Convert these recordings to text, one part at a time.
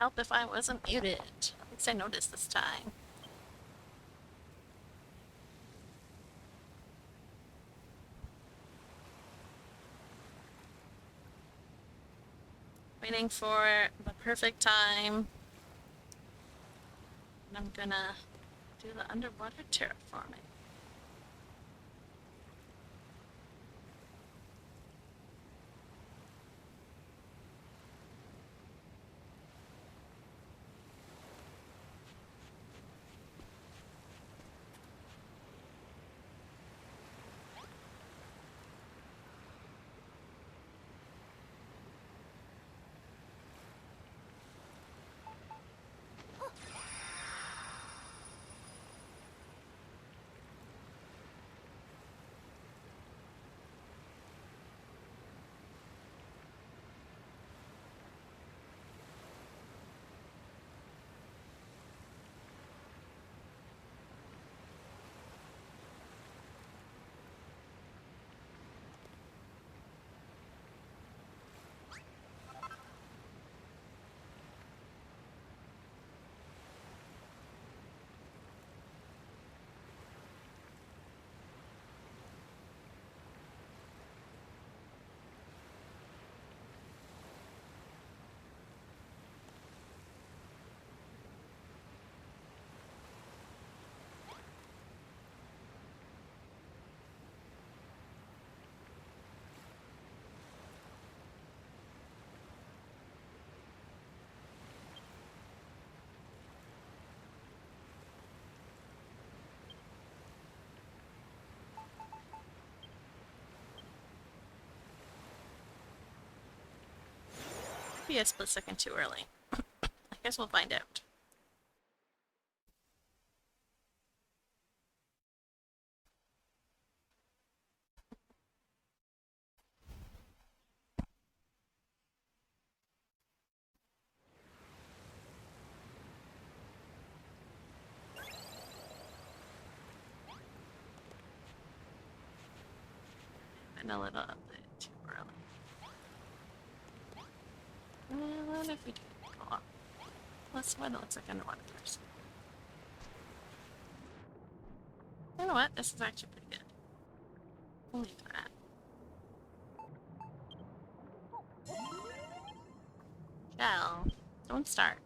Help if I wasn't muted. At least I noticed this time. Waiting for the perfect time. And I'm gonna do the underwater terraforming. Maybe a split second too early. I guess we'll find out. And a little bit too early. What if we do go up? Let's what it looks like underwater first. You know what? This is actually pretty good. We'll leave that. Shell, don't start.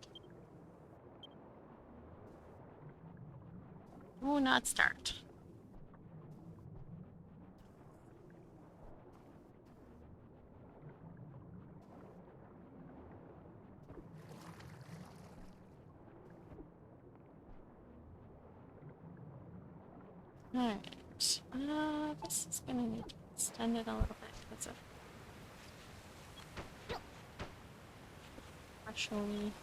Do not start. Alright. This is gonna need to extend it a little bit because of partially.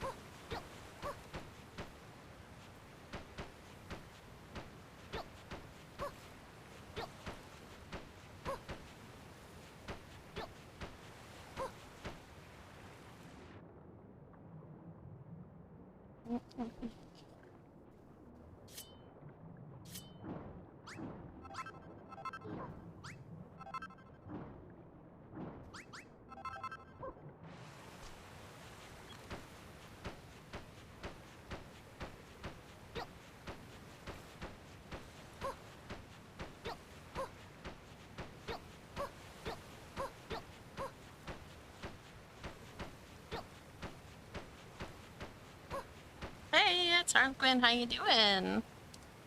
Hey, it's Harlequin. How you doing?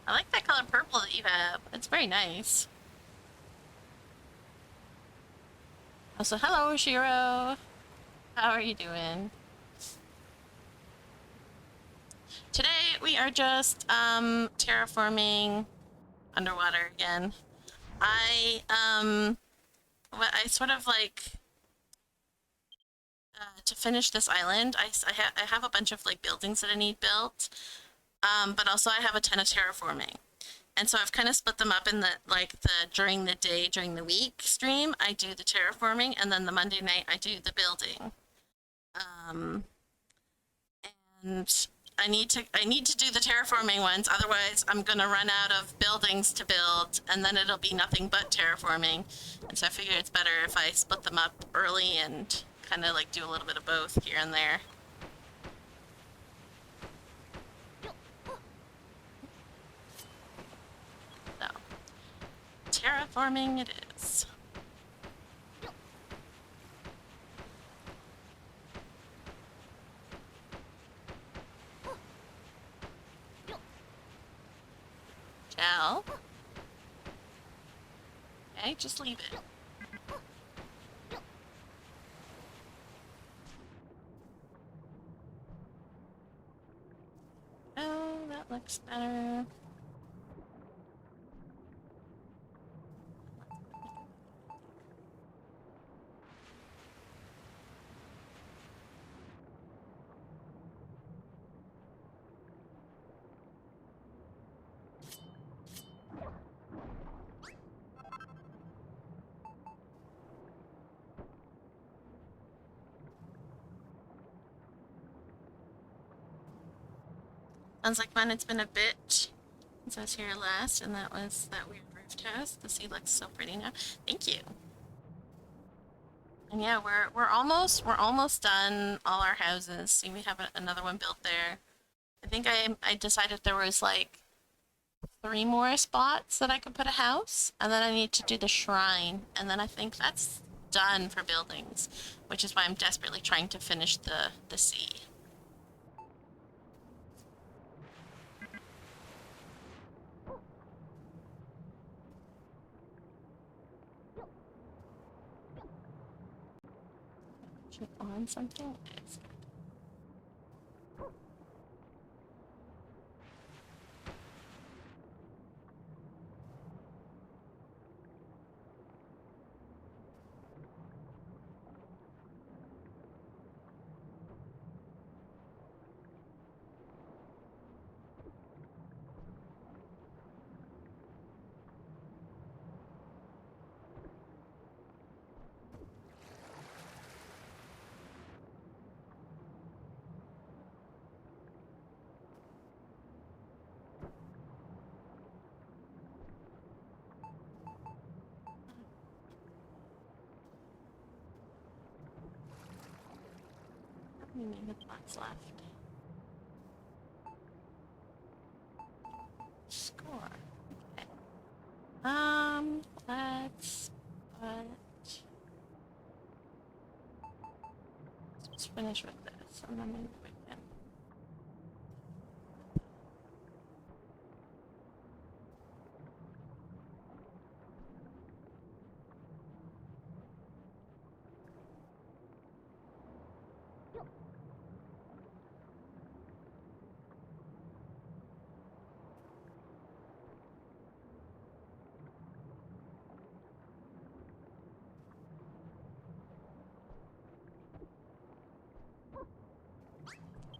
I like that color purple that you have. It's very nice. Also, hello, Shiro. How are you doing? Today we are just terraforming underwater again. I sort of like to finish this island. I have a bunch of like buildings that I need built, but also I have a ton of terraforming. And so I've kind of split them up in the during the day, during the week stream, I do the terraforming, and then the Monday night I do the building. Um, and I need to do the terraforming ones, otherwise I'm gonna run out of buildings to build, and then it'll be nothing but terraforming. And so I figure it's better if I split them up early and kind of like do a little bit of both here and there. Terraforming it is. Gel. Okay, just leave it. Oh, that looks better. Sounds like fun. It's been a bit since I was here last, and that was that weird roofed house. The sea looks so pretty now. Thank you. And yeah, we're almost done all our houses. See, we have another one built there. I think I decided there was like 3 more spots that I could put a house, and then I need to do the shrine, and then I think that's done for buildings, which is why I'm desperately trying to finish the sea. Should on something? It's how many minutes left? Score. Okay. Let's just finish with this, and then maybe we can.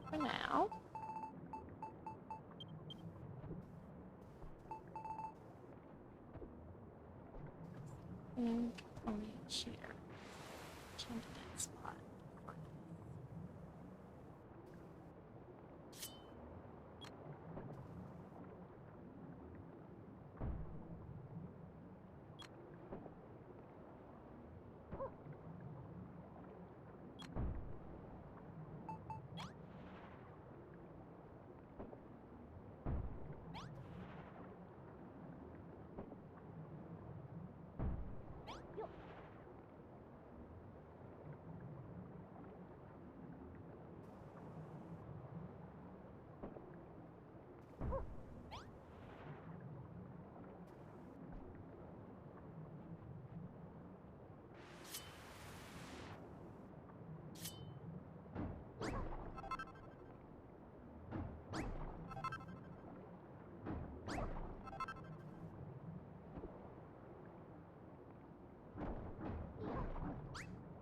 For now. I think only here. Candidate spot.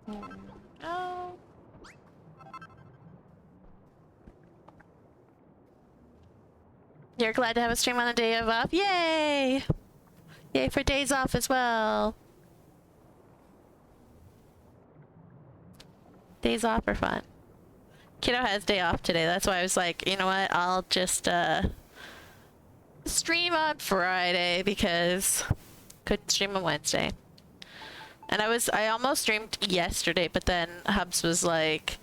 Here we go. You're glad to have a stream on the day of off? Yay! Yay for days off as well. Days off are fun. Kiddo has day off today. That's why I was like, you know what? I'll just stream on Friday because couldn't stream on Wednesday. And I almost streamed yesterday, but then Hubs was like,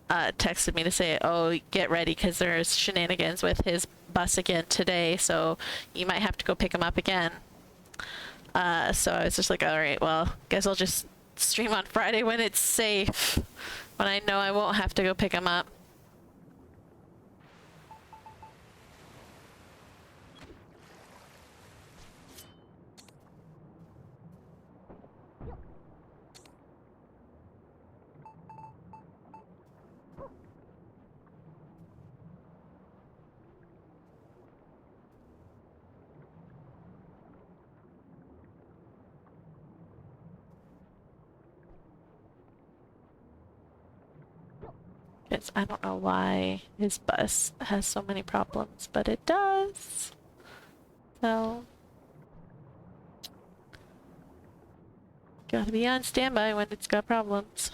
texted me to say, oh, get ready because there's shenanigans with his bus again today, so you might have to go pick him up again. So I was just like, all right, well, guess I'll just stream on Friday when it's safe, when I know I won't have to go pick him up. I don't know why his bus has so many problems, but it does. So, gotta be on standby when it's got problems.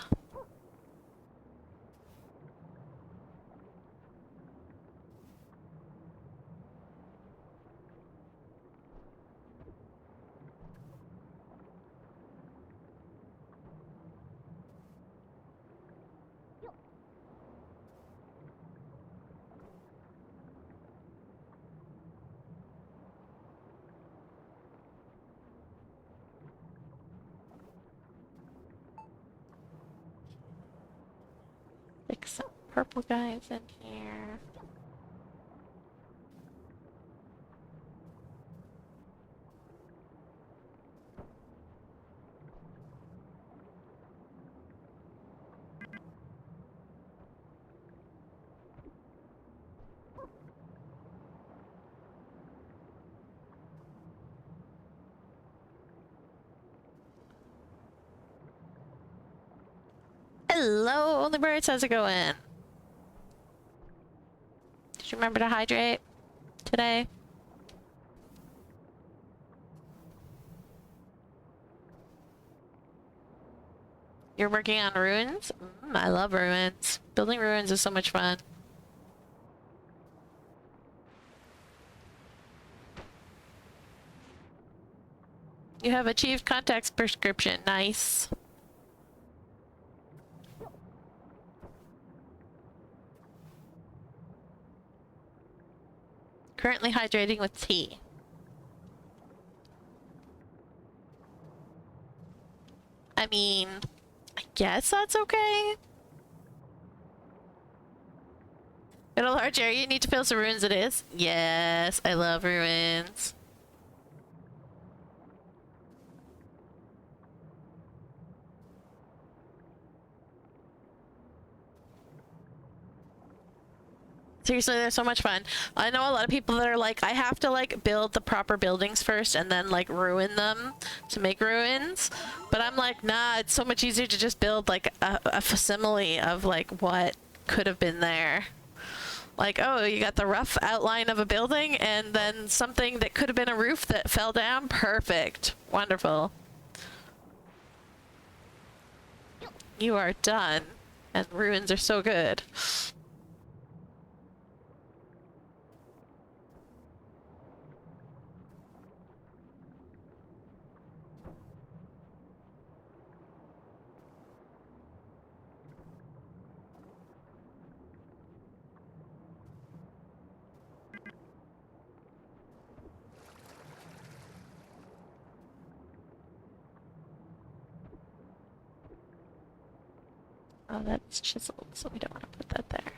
Fix some purple guys in here. Hello, Only Birds, how's it going? Did you remember to hydrate today? You're working on ruins? I love ruins. Building ruins is so much fun. You have achieved contacts prescription. Nice. Currently hydrating with tea. I mean, I guess that's okay. In a large area, you need to fill some ruins, it is. Yes, I love ruins. Seriously, they're so much fun. I know a lot of people that are like, I have to like build the proper buildings first and then like ruin them to make ruins. But I'm like, nah, it's so much easier to just build like a facsimile of like what could have been there. Like, oh, you got the rough outline of a building and then something that could have been a roof that fell down. Perfect. Wonderful. You are done. And ruins are so good. Oh, that's chiseled, so we don't want to put that there.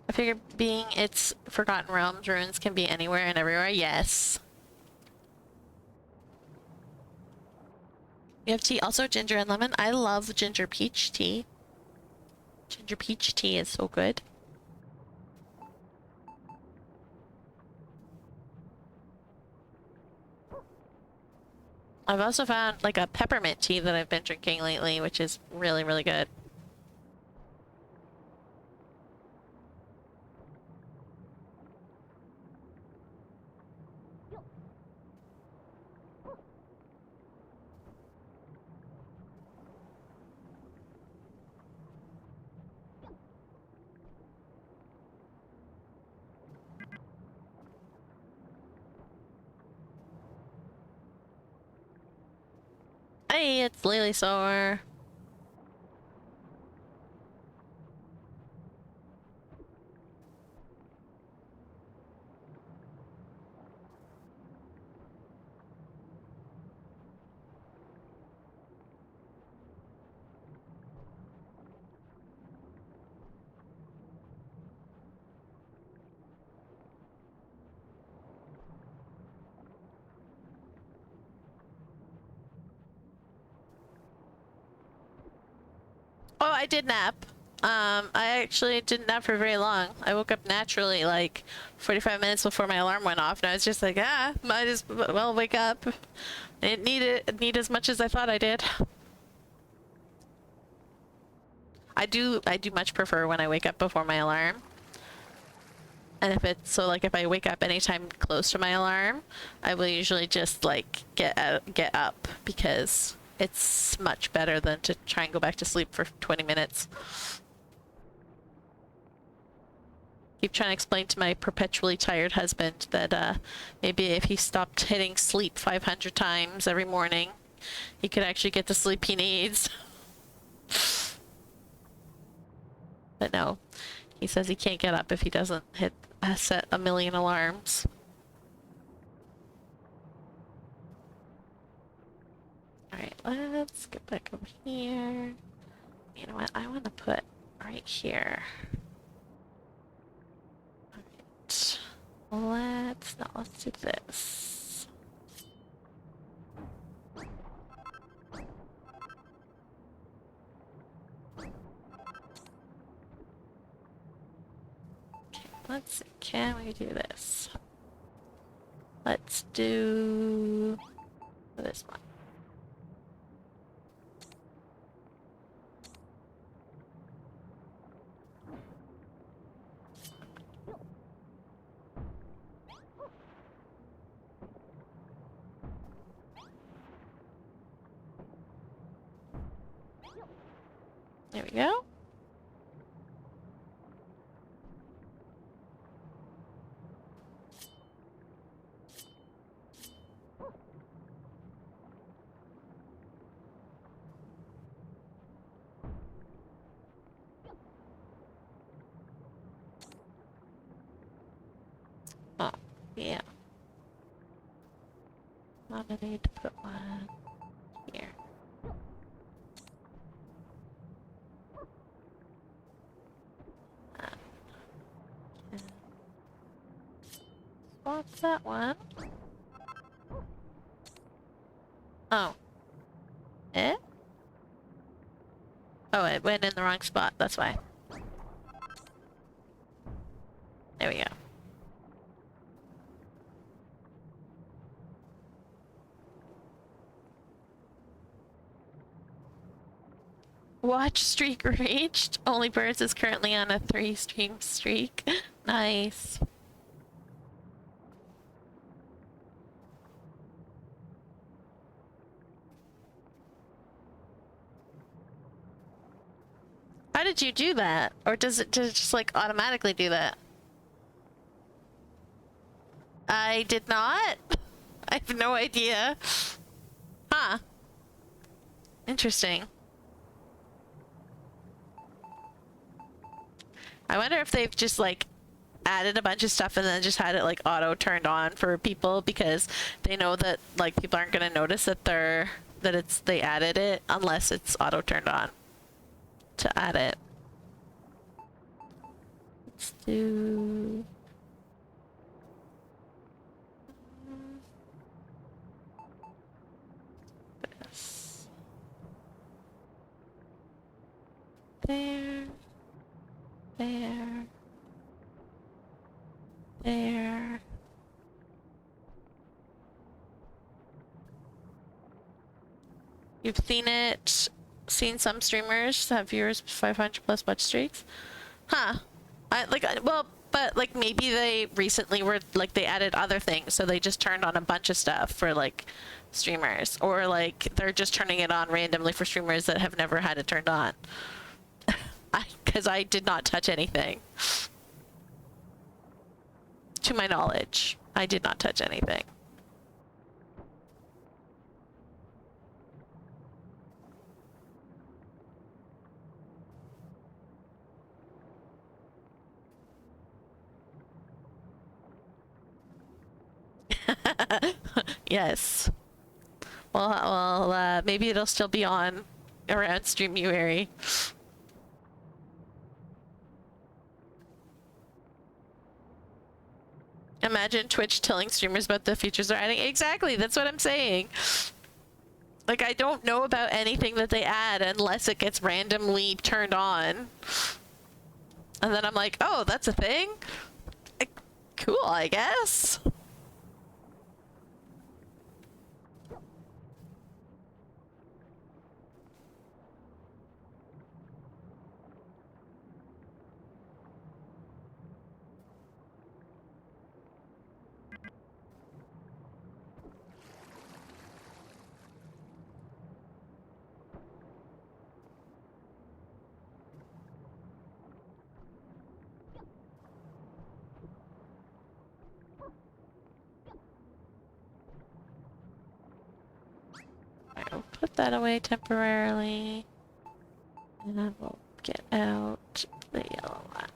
I figure being it's Forgotten Realms, ruins can be anywhere and everywhere. Yes. You have tea, also ginger and lemon. I love ginger peach tea. Ginger peach tea is so good. I've also found like a peppermint tea that I've been drinking lately, which is really, really good. Hey, it's Lily Sour. Oh, I did nap. I actually didn't nap for very long. I woke up naturally like 45 minutes before my alarm went off, and I was just like, might as well wake up. I didn't need as much as I thought I did. I do much prefer when I wake up before my alarm. And if it's so, like if I wake up anytime close to my alarm, I will usually just like get up because it's much better than to try and go back to sleep for 20 minutes. Keep trying to explain to my perpetually tired husband that maybe if he stopped hitting sleep 500 times every morning, he could actually get the sleep he needs. But no, he says he can't get up if he doesn't set a million alarms. Alright, let's get back over here. You know what? I want to put right here. Alright. Let's do this. Okay, let's see. Can we do this? Let's do this one. There we go. Oh, yeah. I'm gonna need to put one here. Swap that one. Oh. Eh? Oh, it went in the wrong spot, that's why. There we go. Watch streak reached. Only Birds is currently on a 3-stream streak. Nice. How did you do that? Or does it just like automatically do that? I did not. I have no idea. Huh. Interesting. I wonder if they've just like added a bunch of stuff and then just had it like auto turned on for people because they know that like people aren't gonna notice that they added it unless it's auto turned on to add it. Let's do this. There. There. There. You've seen some streamers have viewers 500 plus watch streaks? Huh. But like maybe they recently were like they added other things, so they just turned on a bunch of stuff for like streamers, or like they're just turning it on randomly for streamers that have never had it turned on. Because I did not touch anything. To my knowledge, I did not touch anything. Yes. Well, maybe it'll still be on around Streamuary. Imagine Twitch telling streamers about the features they're adding. Exactly, that's what I'm saying. Like, I don't know about anything that they add unless it gets randomly turned on. And then I'm like, oh, that's a thing? Cool, I guess. I'll put that away temporarily. And then we'll get out the yellow one.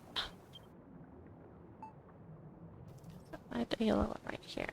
I have the yellow one right here.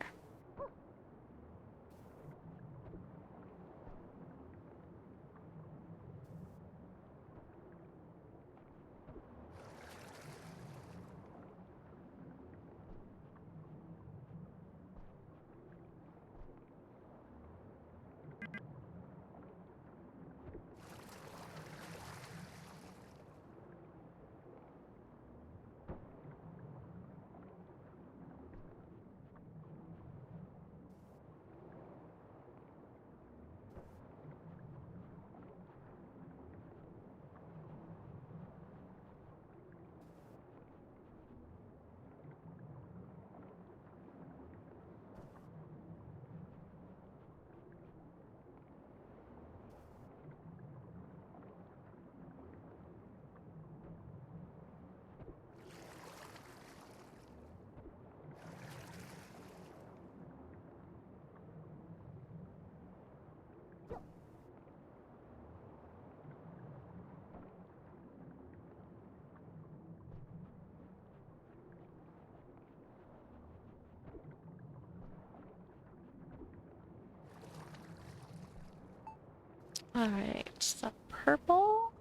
Alright, some purple.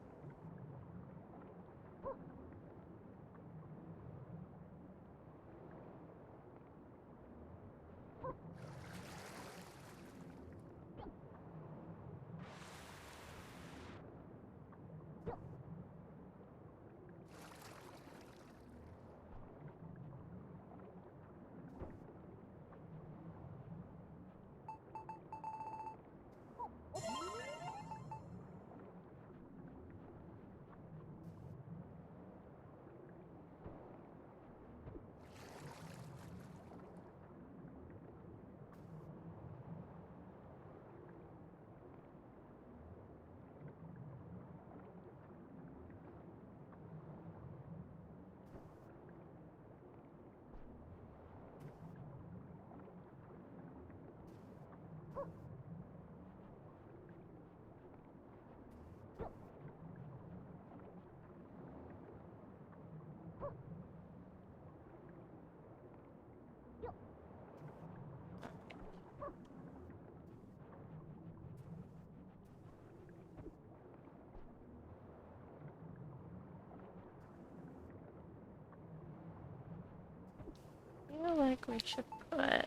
I feel like we should put...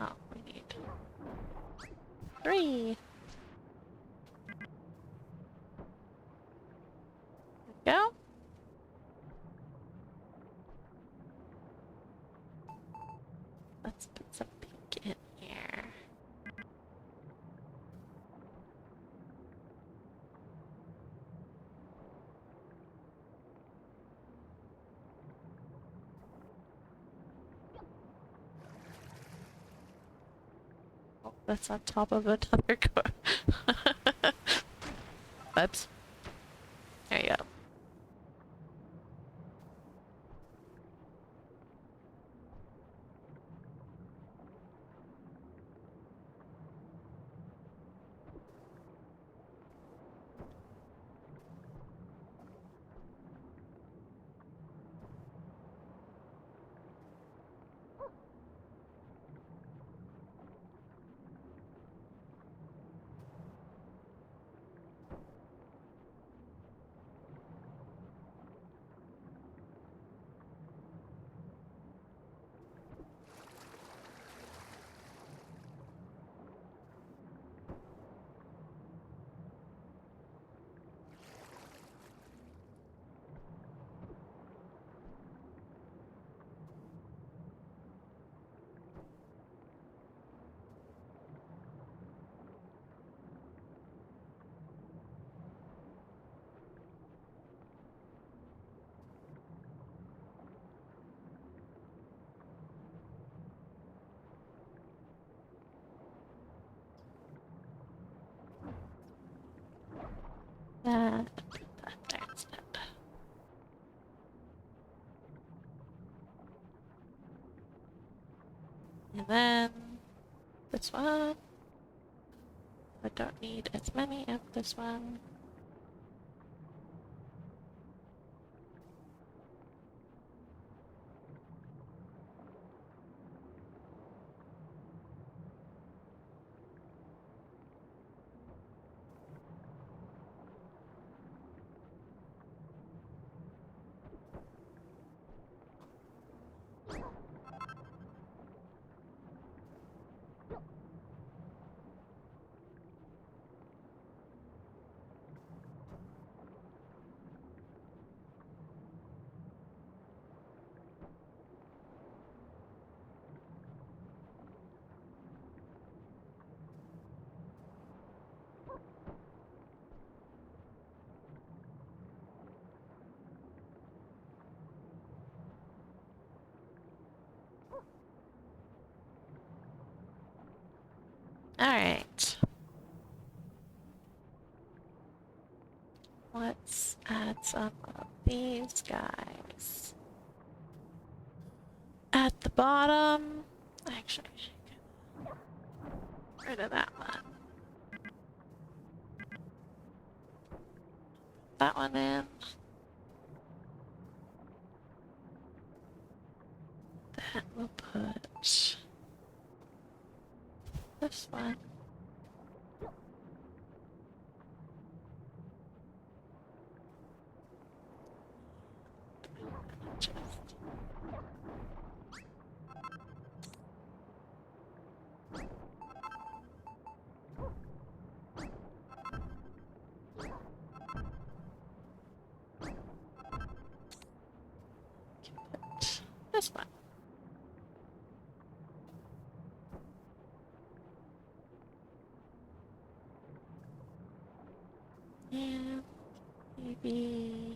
Oh, we need 3. There we go. Let's put some pink in here. Oh, that's on top of another Oops. There you go. that, put that there instead. And then this one. I don't need as many of this one. Alright. Let's add some of these guys. At the bottom. Actually, get rid of that one. That one in. Then we'll put this one. Just put this one. And maybe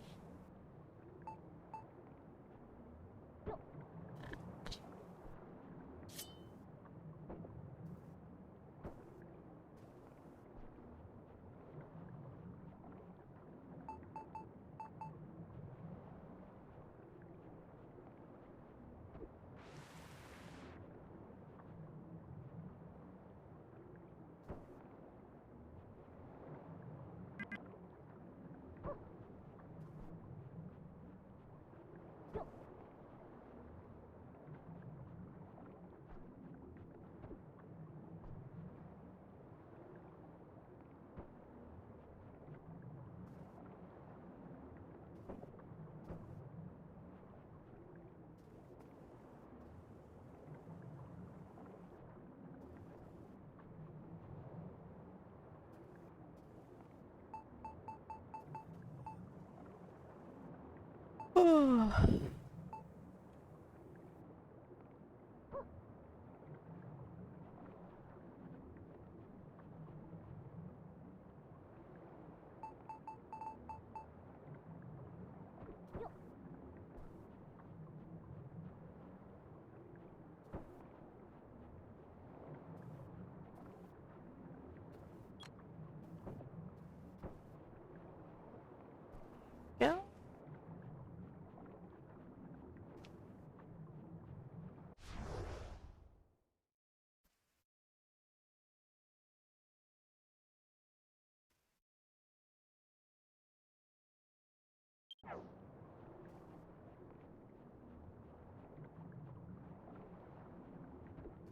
go.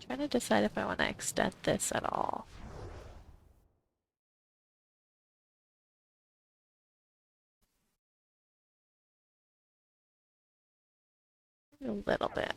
Trying to decide if I want to extend this at all. A little bit.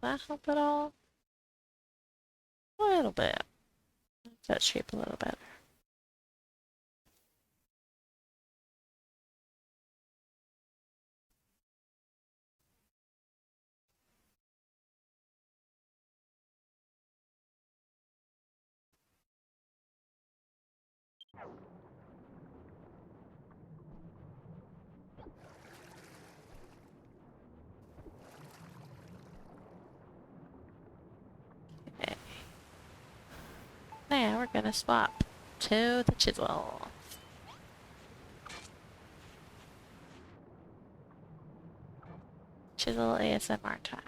that help at all? A little bit. That shape a little better. Okay. Now we're gonna swap to the chisel. Chisel ASMR time.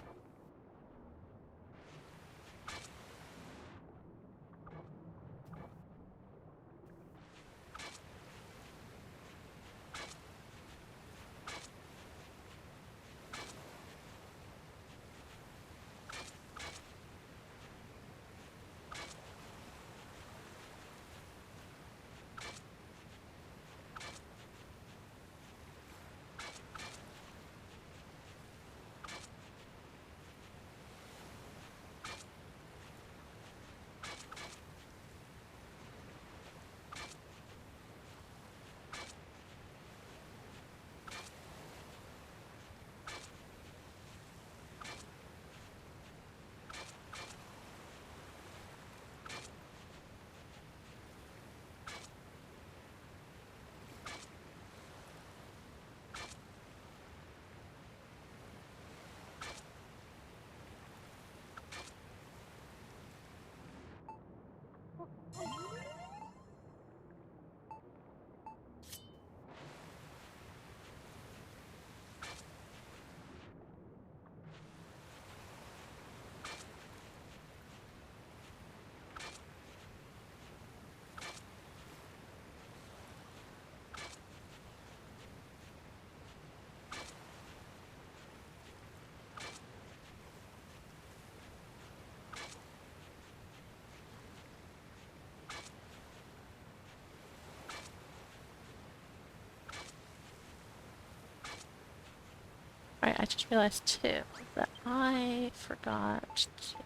Right, I just realized too that I forgot to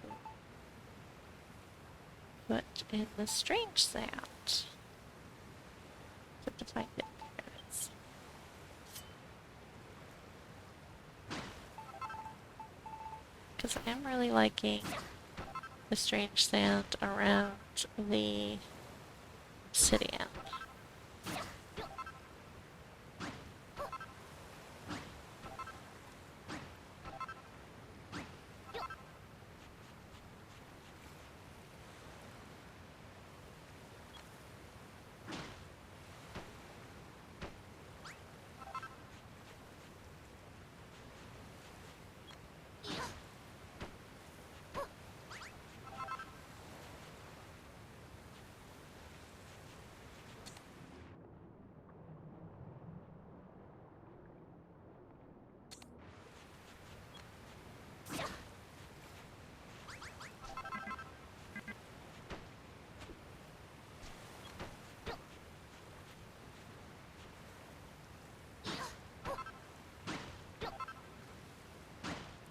put in the strange sound. Have to find it. There it is. Because I am really liking the strange sound around the obsidian.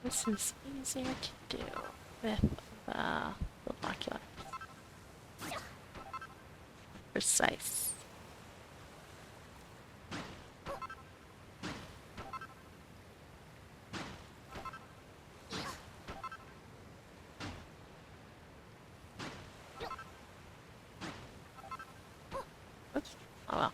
This is easier to do with the binocular. Precise. Oops. Oh well.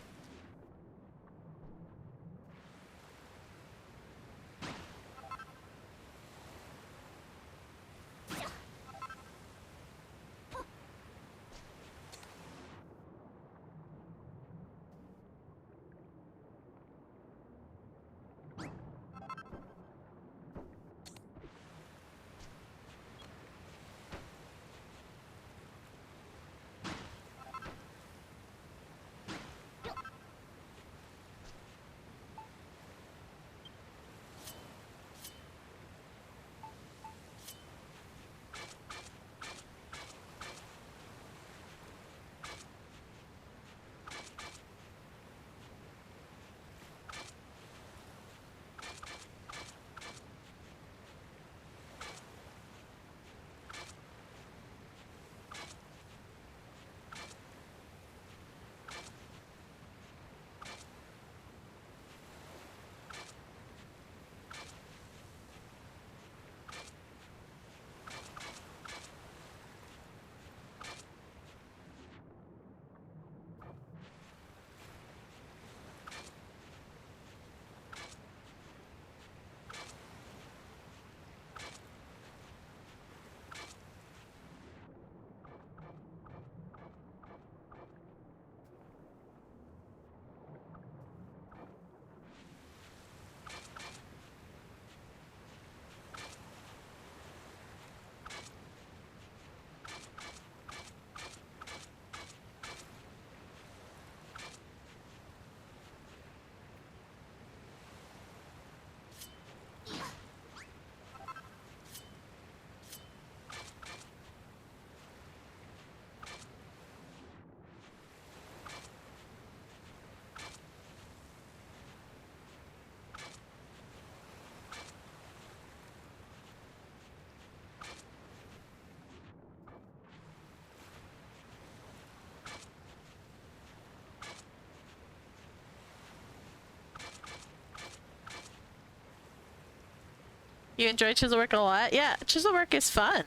You enjoy chisel work a lot? Yeah, chisel work is fun.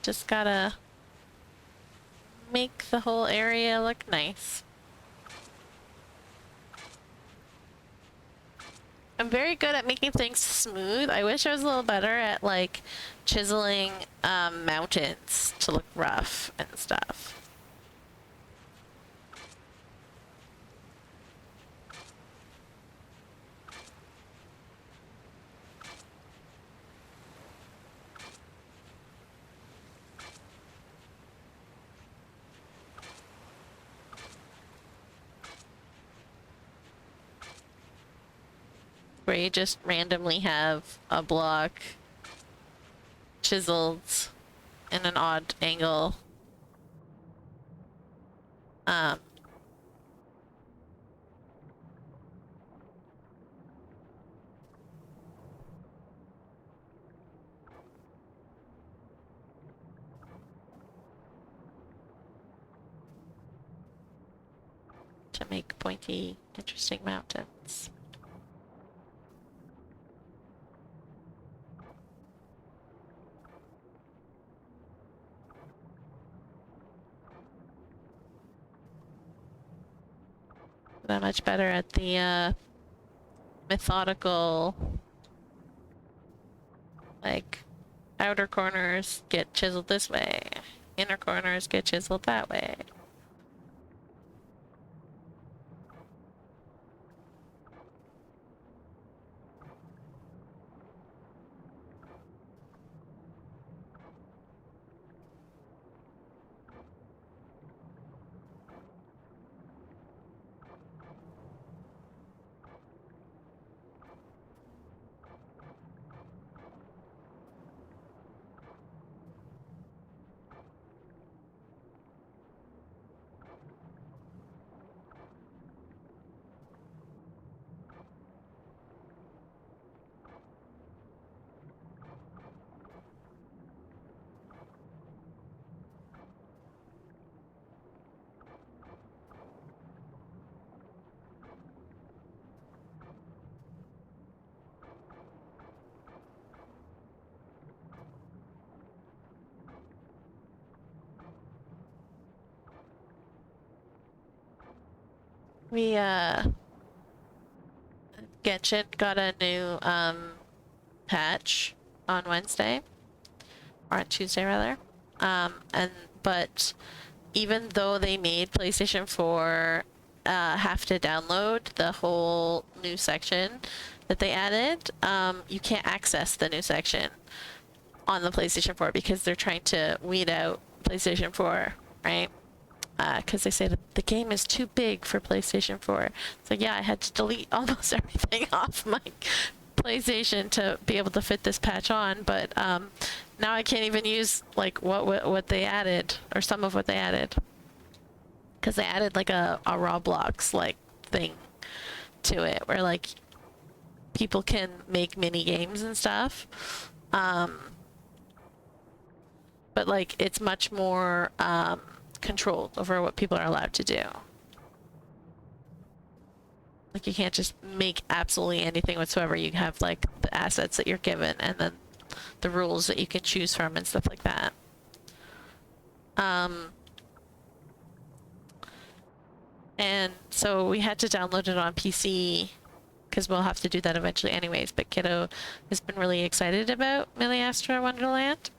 Just gotta make the whole area look nice. I'm very good at making things smooth. I wish I was a little better at like chiseling mountains to look rough and stuff. Where you just randomly have a block chiseled in an odd angle. To make pointy, interesting mountains. But I'm much better at the methodical, like, outer corners get chiseled this way, inner corners get chiseled that way. We, Genshin got a new, patch on Wednesday. Or on Tuesday, rather. But even though they made PlayStation 4 have to download the whole new section that they added, you can't access the new section on the PlayStation 4 because they're trying to weed out PlayStation 4, right? Because they say that the game is too big for PlayStation 4. So yeah, I had to delete almost everything off my PlayStation to be able to fit this patch on, but now I can't even use like what they added, or some of what they added, because they added like a Roblox like thing to it where like people can make mini games and stuff, but like it's much more controlled over what people are allowed to do. Like you can't just make absolutely anything whatsoever. You have like the assets that you're given and then the rules that you can choose from and stuff like that. And so we had to download it on PC because we'll have to do that eventually anyways, but Kiddo has been really excited about Millie Astra Wonderland.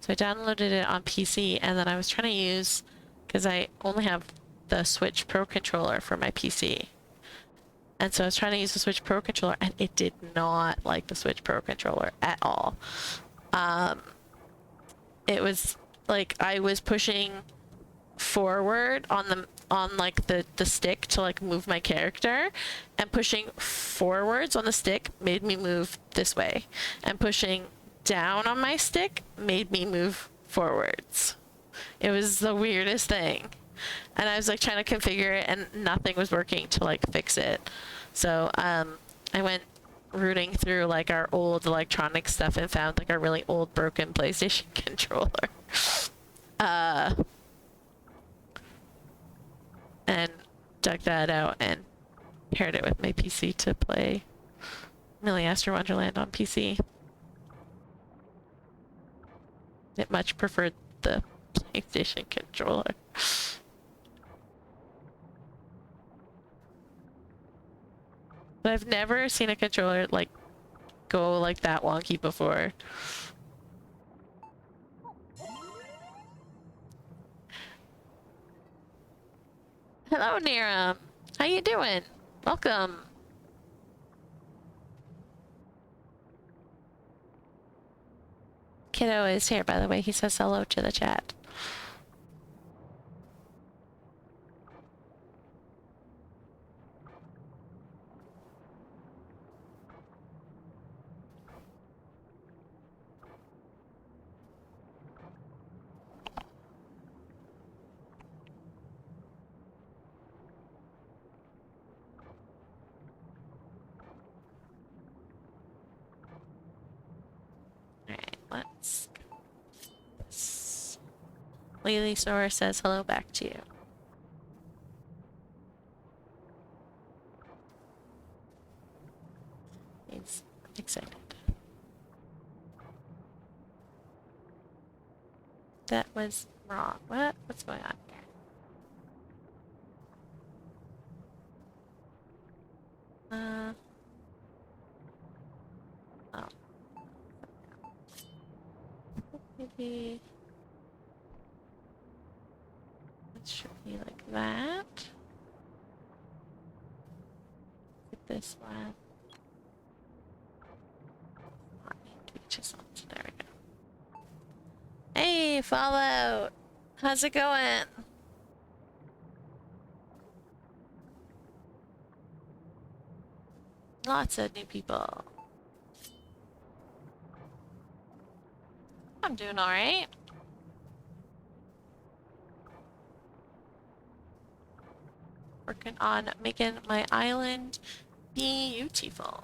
So I downloaded it on PC, and then I was trying to use, because I only have the Switch Pro controller for my PC. And so I was trying to use the Switch Pro controller, and it did not like the Switch Pro controller at all. It was like I was pushing forward on like the stick to like move my character, and pushing forwards on the stick made me move this way, and pushing down on my stick made me move forwards. It was the weirdest thing, and I was like trying to configure it and nothing was working to like fix it. So I went rooting through like our old electronic stuff and found like a really old broken PlayStation controller. And dug that out and paired it with my PC to play Millie Astro Wonderland on PC. It much preferred the PlayStation controller. But I've never seen a controller like go like that wonky before. Hello, Nira. How you doing? Welcome. Kiddo is here, by the way. He says hello to the chat. Alright, let's go. Lily Sora says hello back to you. He's excited. That was wrong. What? What's going on here? Oh. Maybe it should be like that. Get this one. There we go. Hey, Fallout! How's it going? Lots of new people. I'm doing alright. Working on making my island beautiful.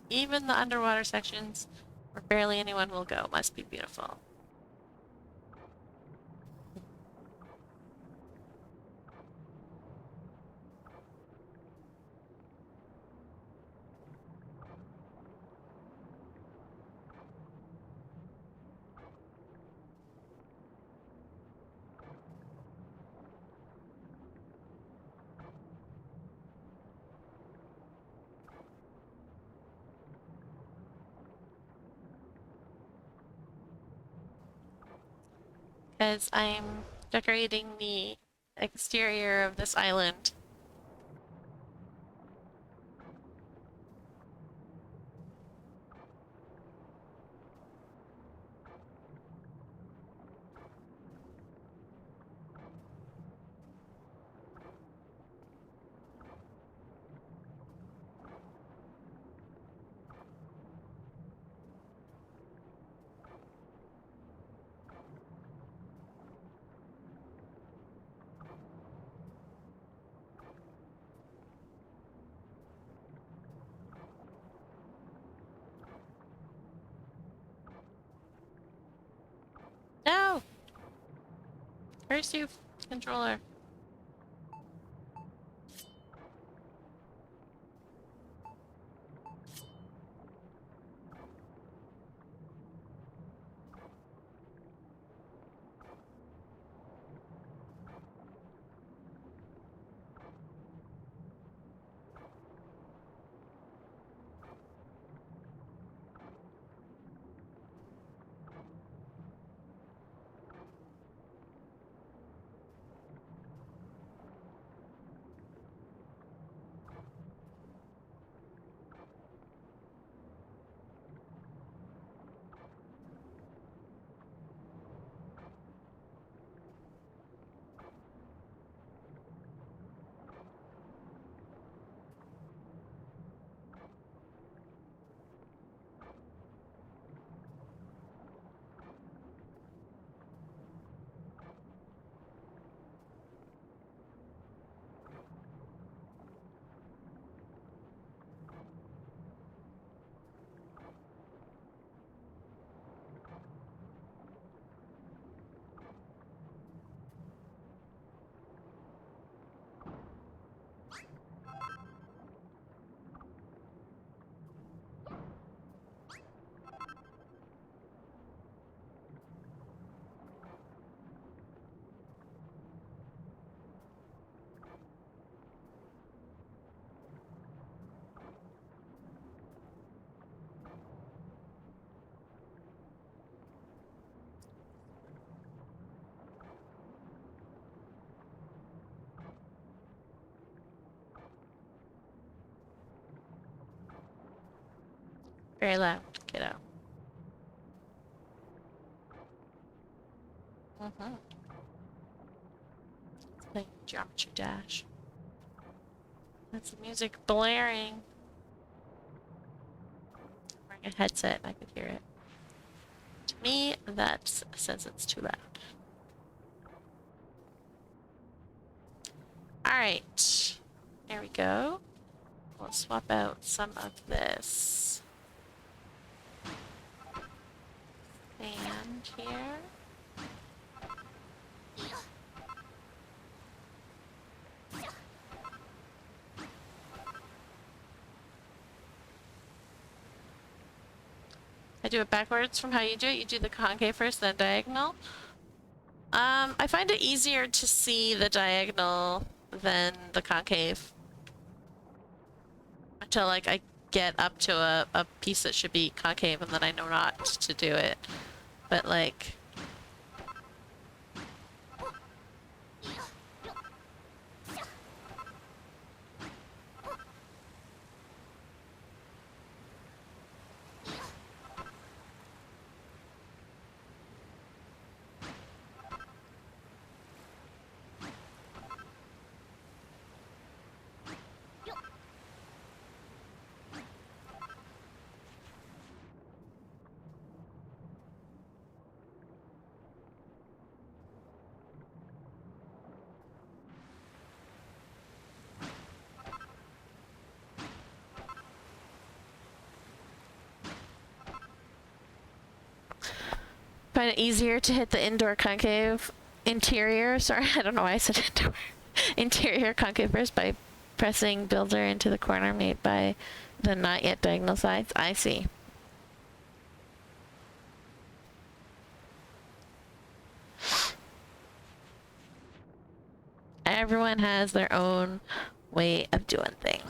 Even the underwater sections where barely anyone will go must be beautiful. Because I'm decorating the exterior of this island. No! Where's you, controller? Very loud, kiddo. Mm-hmm. It's playing Geometry Dash. That's the music blaring. I'm wearing a headset, I could hear it. To me, that says it's too loud. Alright. There we go. We'll swap out some of this sand here. I do it backwards from how you do it. You do the concave first, then diagonal. I find it easier to see the diagonal than the concave. Until, like, I get up to a piece that should be concave and then I know not to do it. But, like... Find it easier to hit the indoor concave interior. Sorry, I don't know why I said indoor. Interior concave first by pressing builder into the corner made by the not yet diagonal sides. I see. Everyone has their own way of doing things.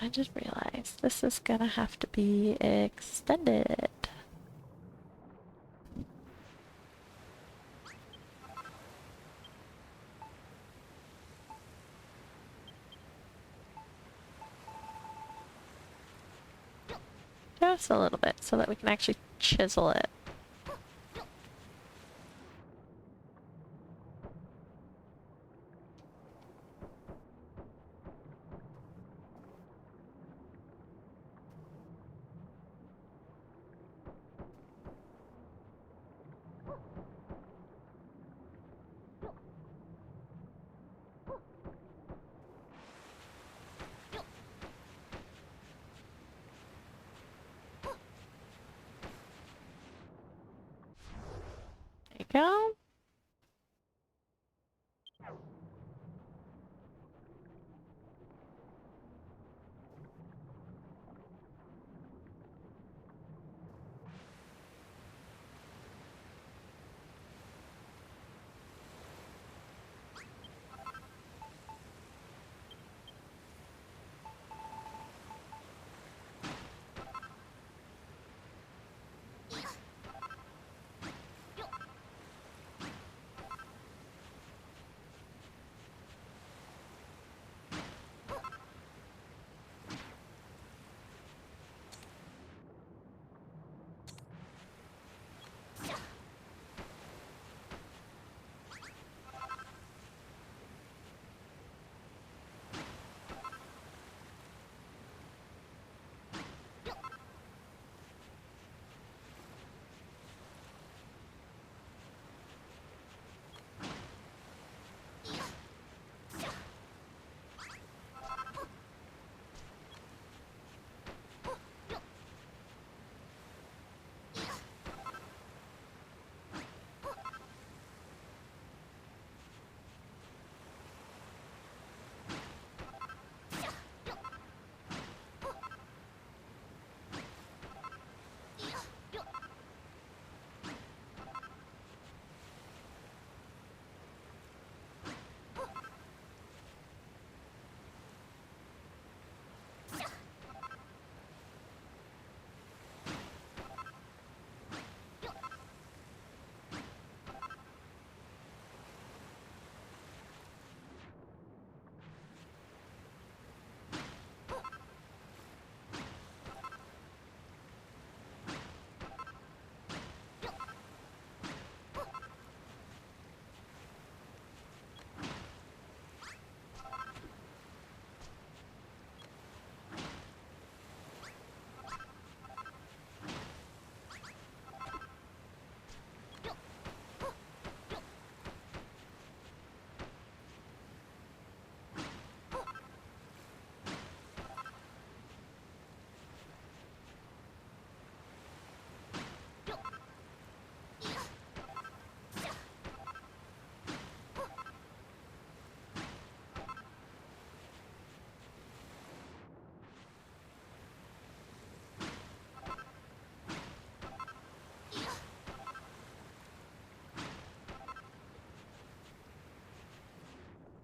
I just realized this is gonna have to be extended. Just a little bit so that we can actually chisel it. There you go.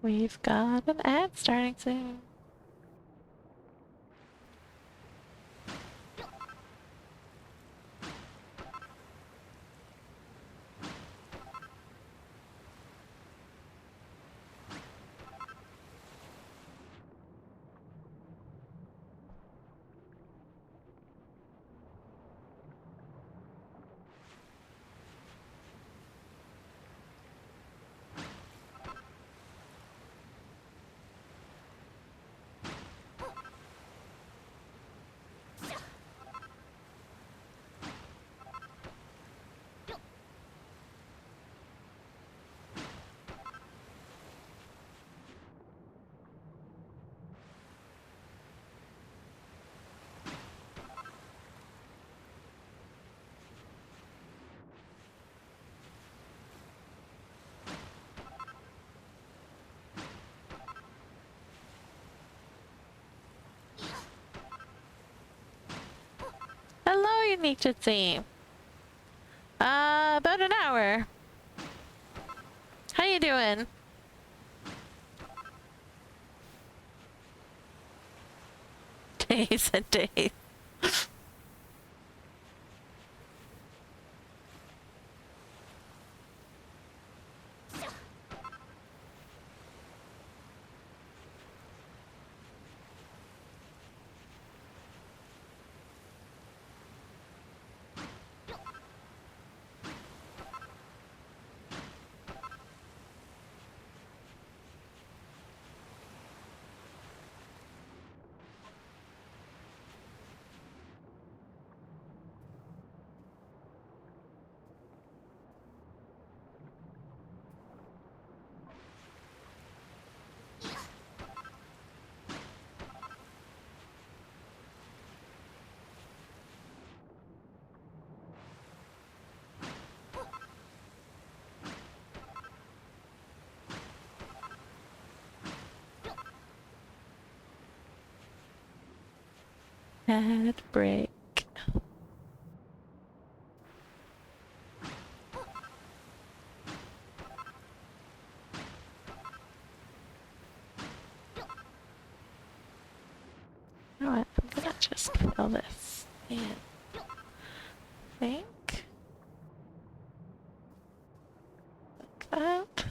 We've got an ad starting soon. Hello, unique Jitsi. About an hour. How you doing? days and days. Bad break. You know what? I'm gonna just fill this in. Think. Like that.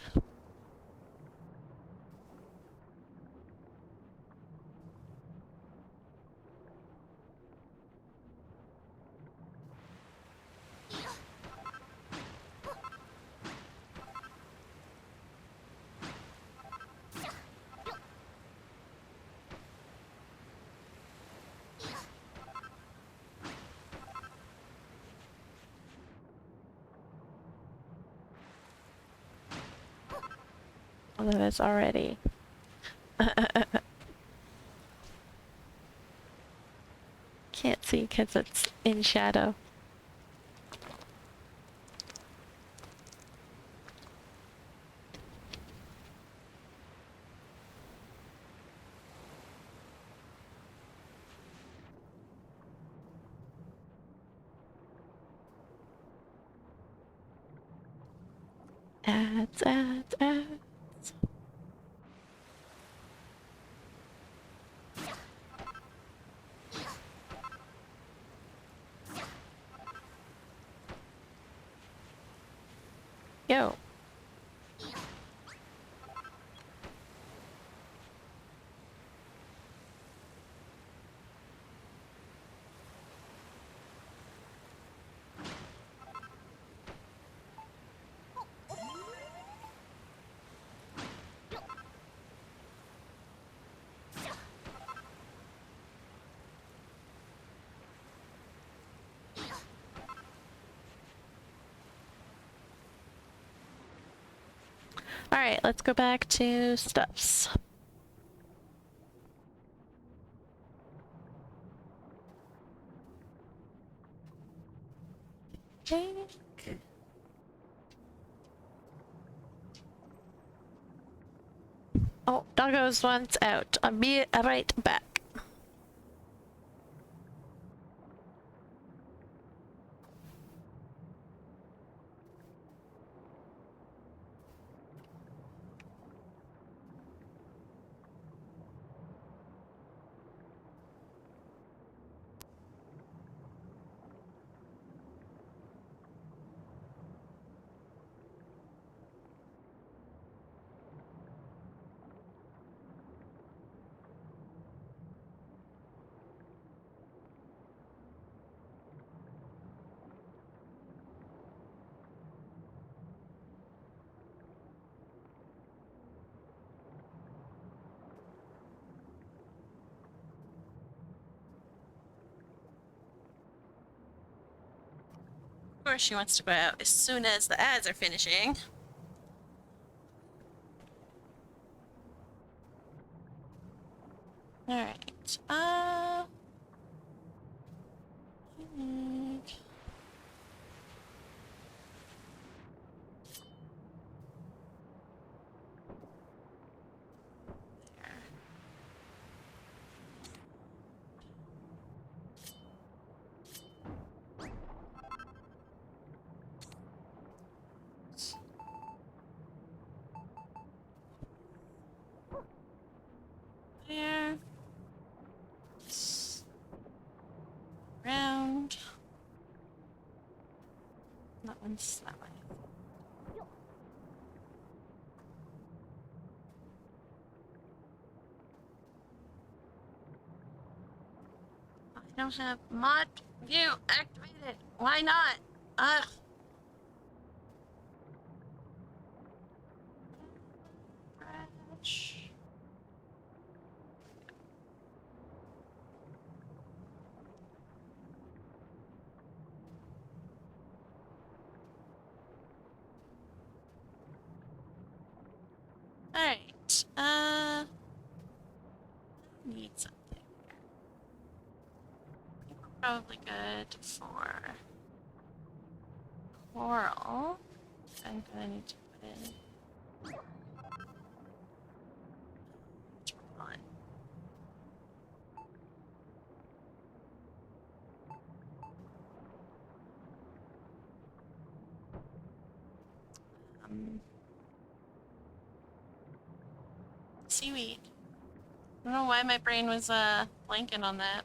Although it's already. Can't see because it's in shadow. Ads, ads, ads. Yo. Alright, let's go back to stuffs. Think. Oh, doggos wants out. I'll be right back. Of course, she wants to go out as soon as the ads are finishing. All right. There. Once that way. I don't have mod view activated. Why not? Ugh. Crash. Alright, need something. I think we're probably good for coral. I'm gonna need to put in. On. Seaweed. I don't know why my brain was blanking on that.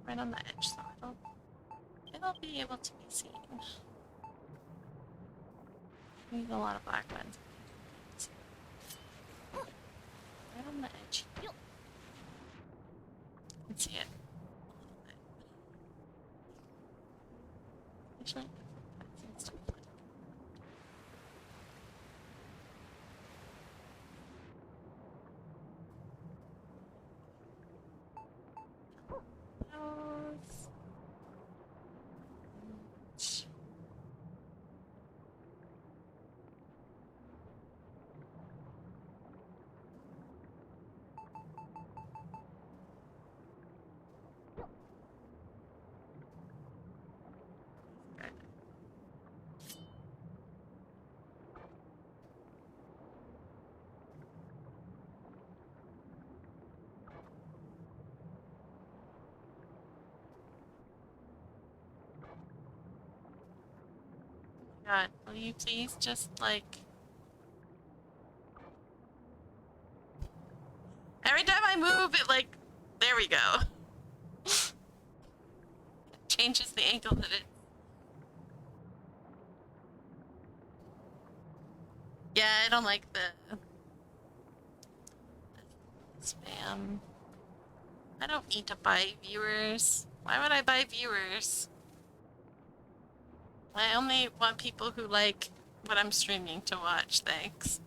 Right on the edge, so it'll be able to be seen. We need a lot of black ones. Right on the edge. You can see it. Actually, that seems to be fine. Those. Good. God, will you please just like every time I move it like there we go. It changes the angle that it. Yeah, I don't like the spam. I don't need to buy viewers. Why would I buy viewers? I only want people who like what I'm streaming to watch, thanks.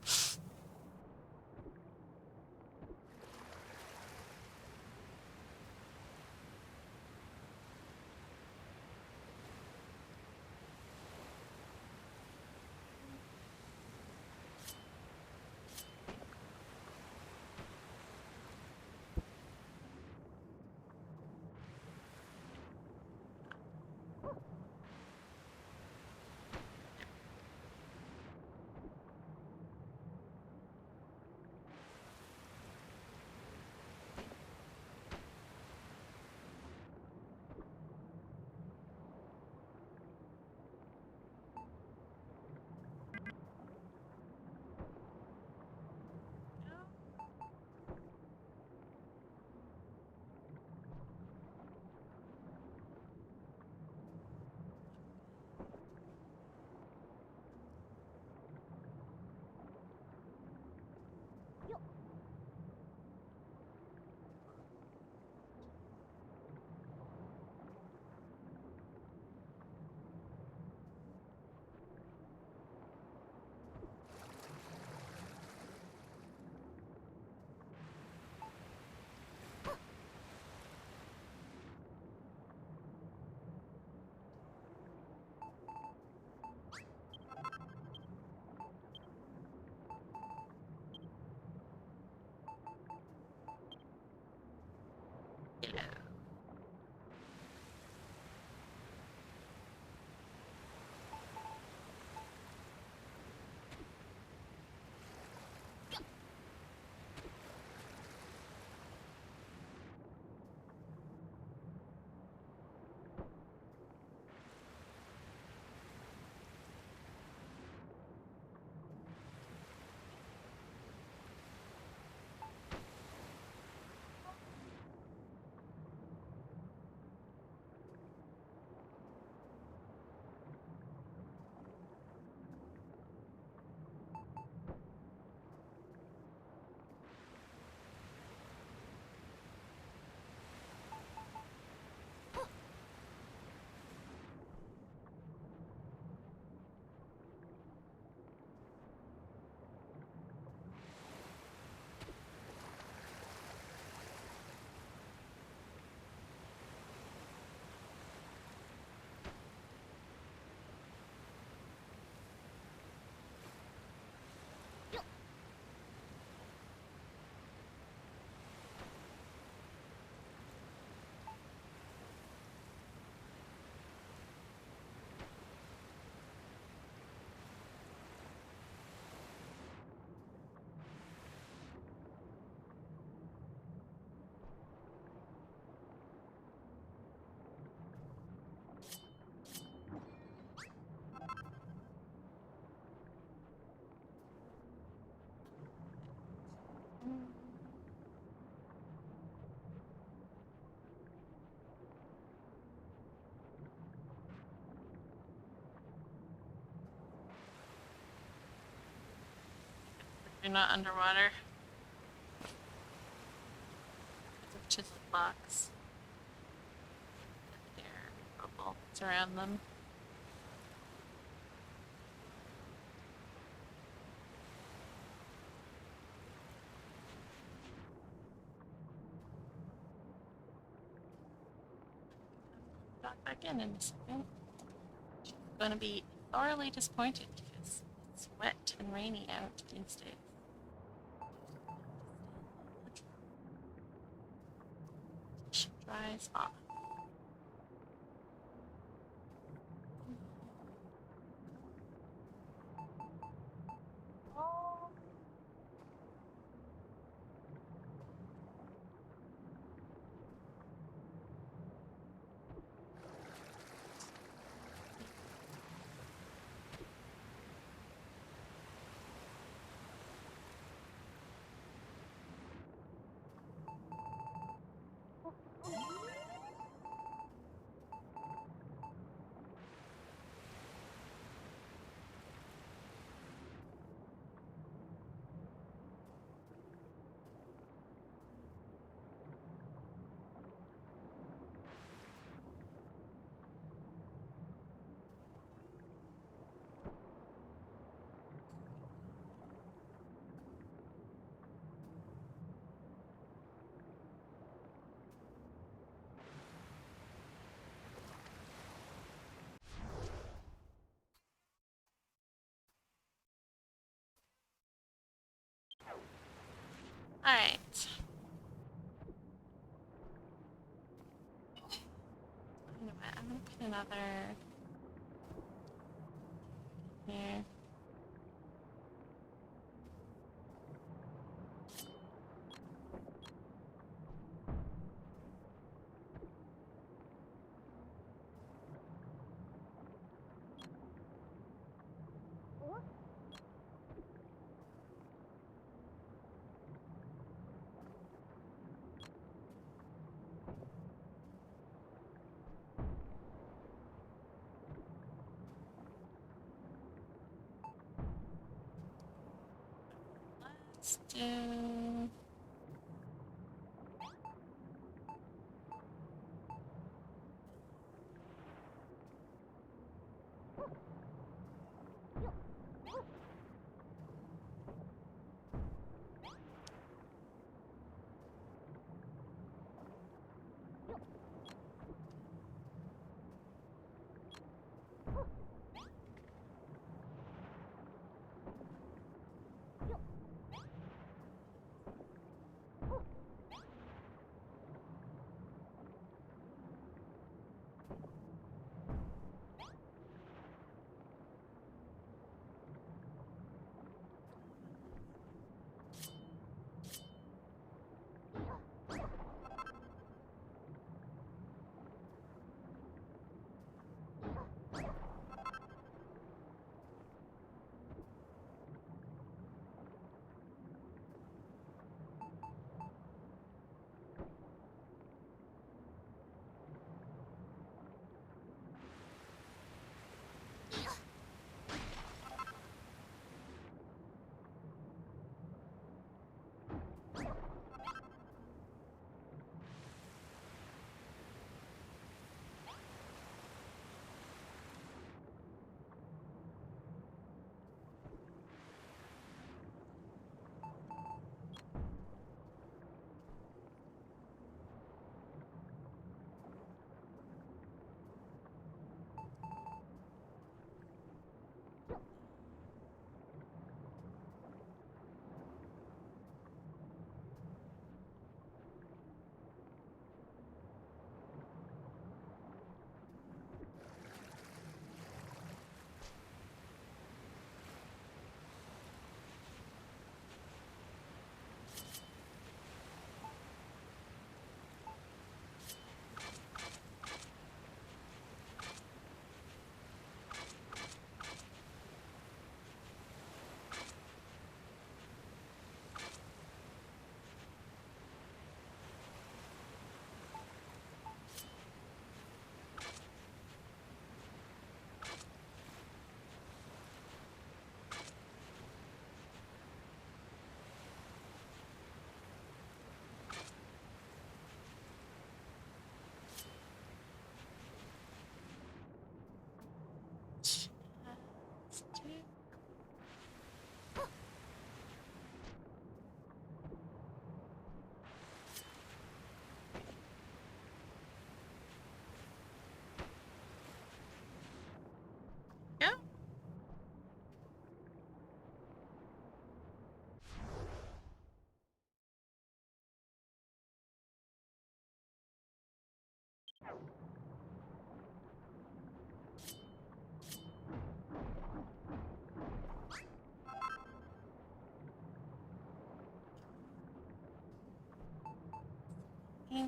you're not underwater. With chiseled blocks. Air bubbles around them. Back in a second. She's going to be thoroughly disappointed because it's wet and rainy out these days. She dries off. Alright. You know what? I'm gonna put another here. Let's do...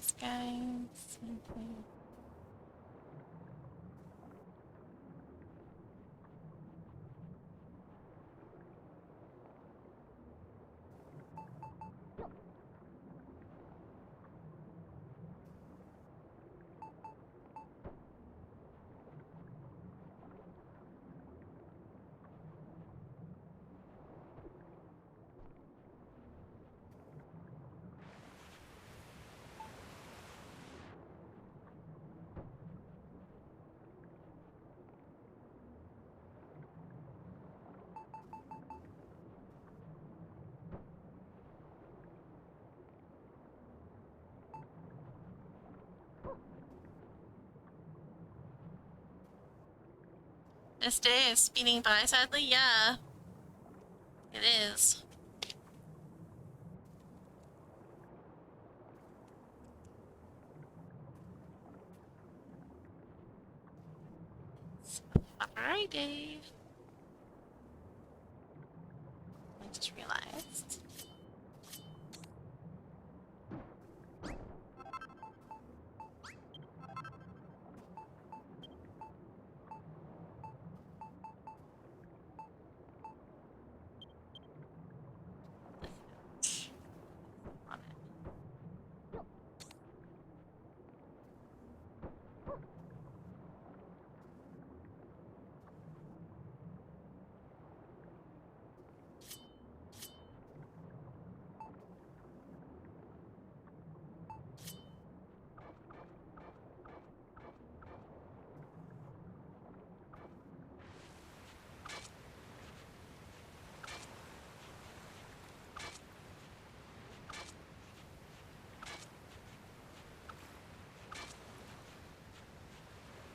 Thanks, guys. Okay. This day is speeding by, sadly. Yeah, it is. It's Friday. I just realized. On it.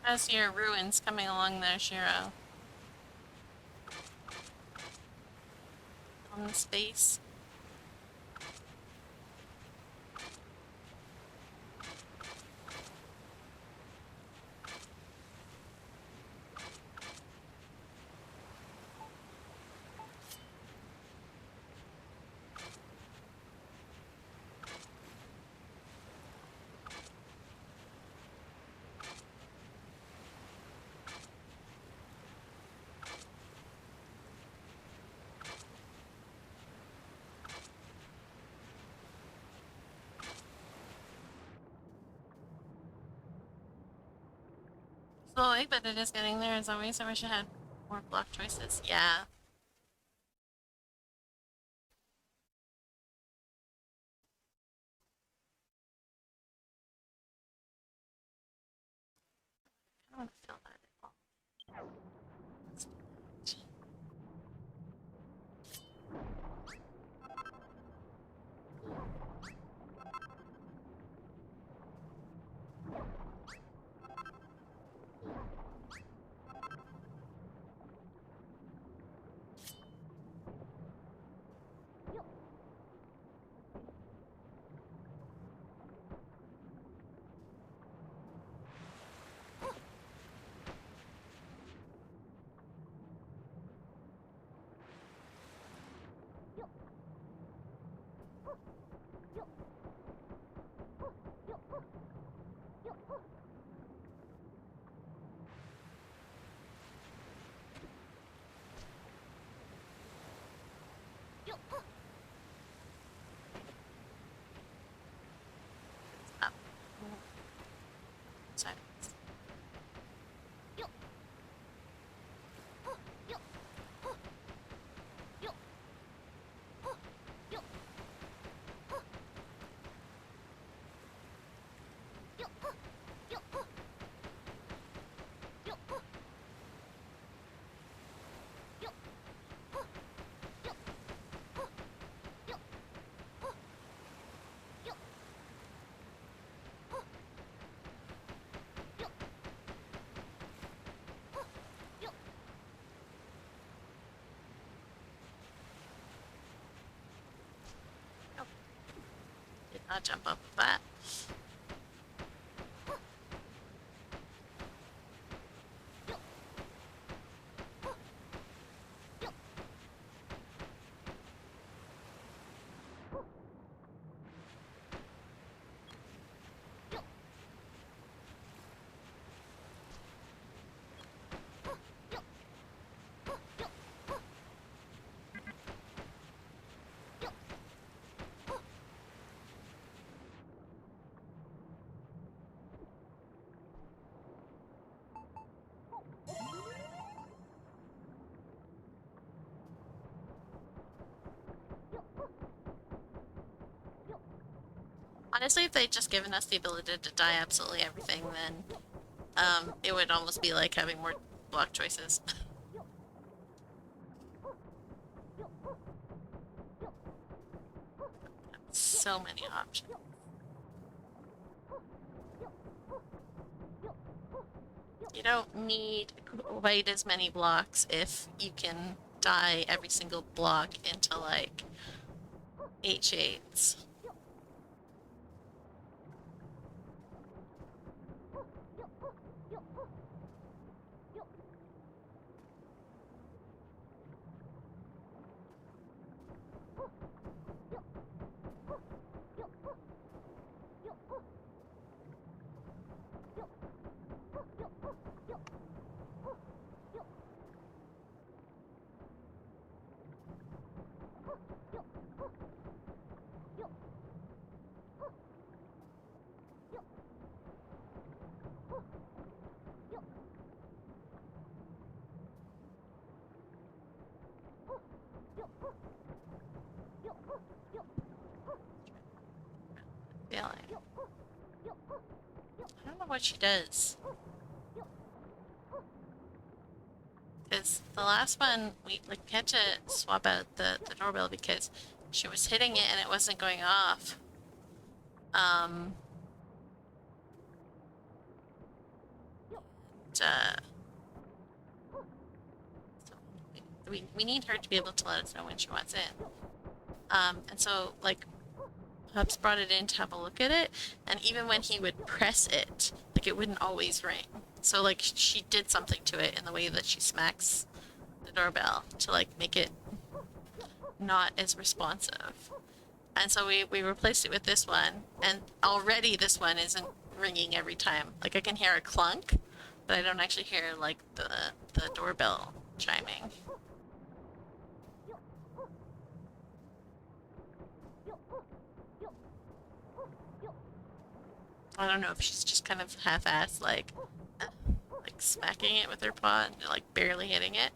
How's your ruins coming along there, Shiro? On the space? Slowly, but it is getting there as always. I wish I had more block choices. Yeah. I don't want to fill that at all. Let's do that. Up. Sideways. Did not jump up with that. Honestly, if they'd just given us the ability to dye absolutely everything, then it would almost be like having more block choices. So many options. You don't need quite as many blocks if you can dye every single block into like 8 shades. Feeling. I don't know what she does. Because the last one, we had to swap out the doorbell because she was hitting it and it wasn't going off. And, so we need her to be able to let us know when she wants in. And so, like, Hubs brought it in to have a look at it, and even when he would press it, like, it wouldn't always ring. So, like, she did something to it in the way that she smacks the doorbell to, like, make it not as responsive. And so we replaced it with this one, and already this one isn't ringing every time. Like, I can hear a clunk, but I don't actually hear, like, the doorbell chiming. I don't know if she's just kind of half-assed, like smacking it with her paw and like barely hitting it,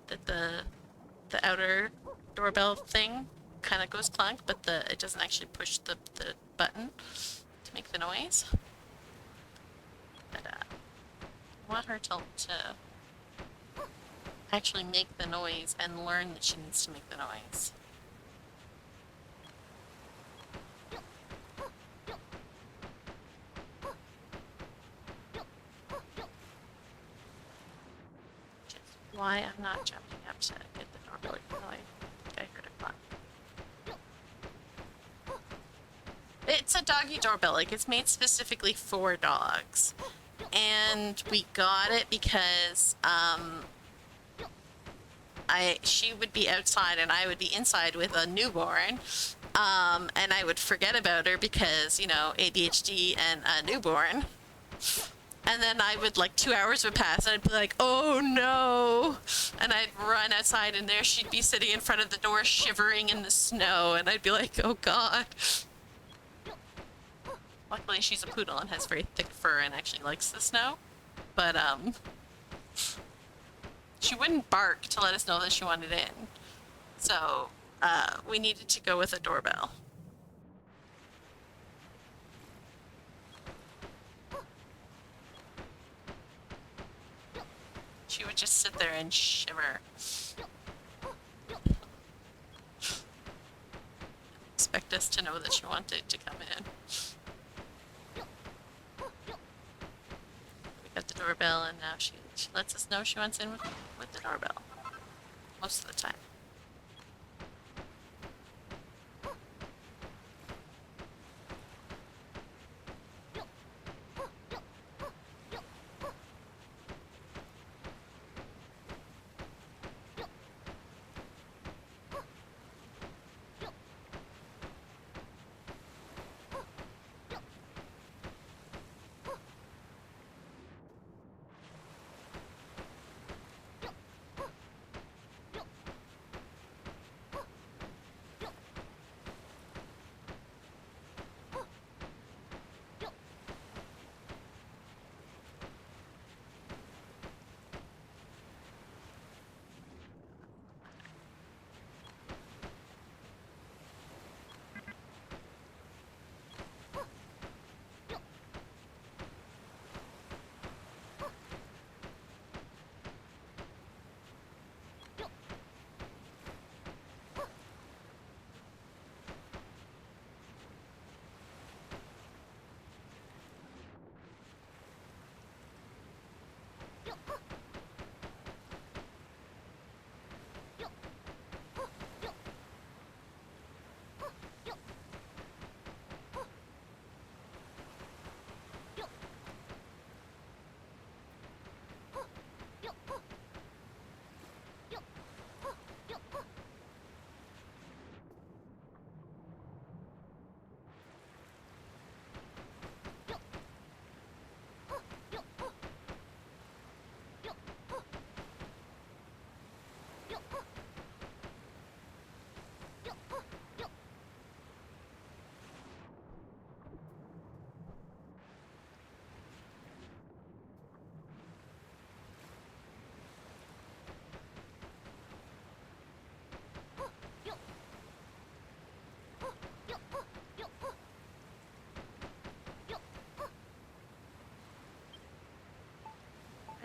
that the outer doorbell thing kind of goes clunk, but it doesn't actually push the button to make the noise. But I want her to actually make the noise and learn that she needs to make the noise. Why I'm not jumping up to get the doorbell, even though I think I heard a clock. It's a doggy doorbell, like it's made specifically for dogs. And we got it because she would be outside and I would be inside with a newborn. And I would forget about her because, you know, ADHD and a newborn. And then I would, like, 2 hours would pass, and I'd be like, oh no! And I'd run outside, and there she'd be sitting in front of the door, shivering in the snow, and I'd be like, oh god. Luckily, she's a poodle and has very thick fur and actually likes the snow. But, she wouldn't bark to let us know that she wanted in. So, we needed to go with a doorbell. She would just sit there and shiver. Expect us to know that she wanted to come in. We got the doorbell and now she lets us know she wants in with the doorbell. Most of the time.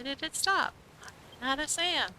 did it stop? Not a sand.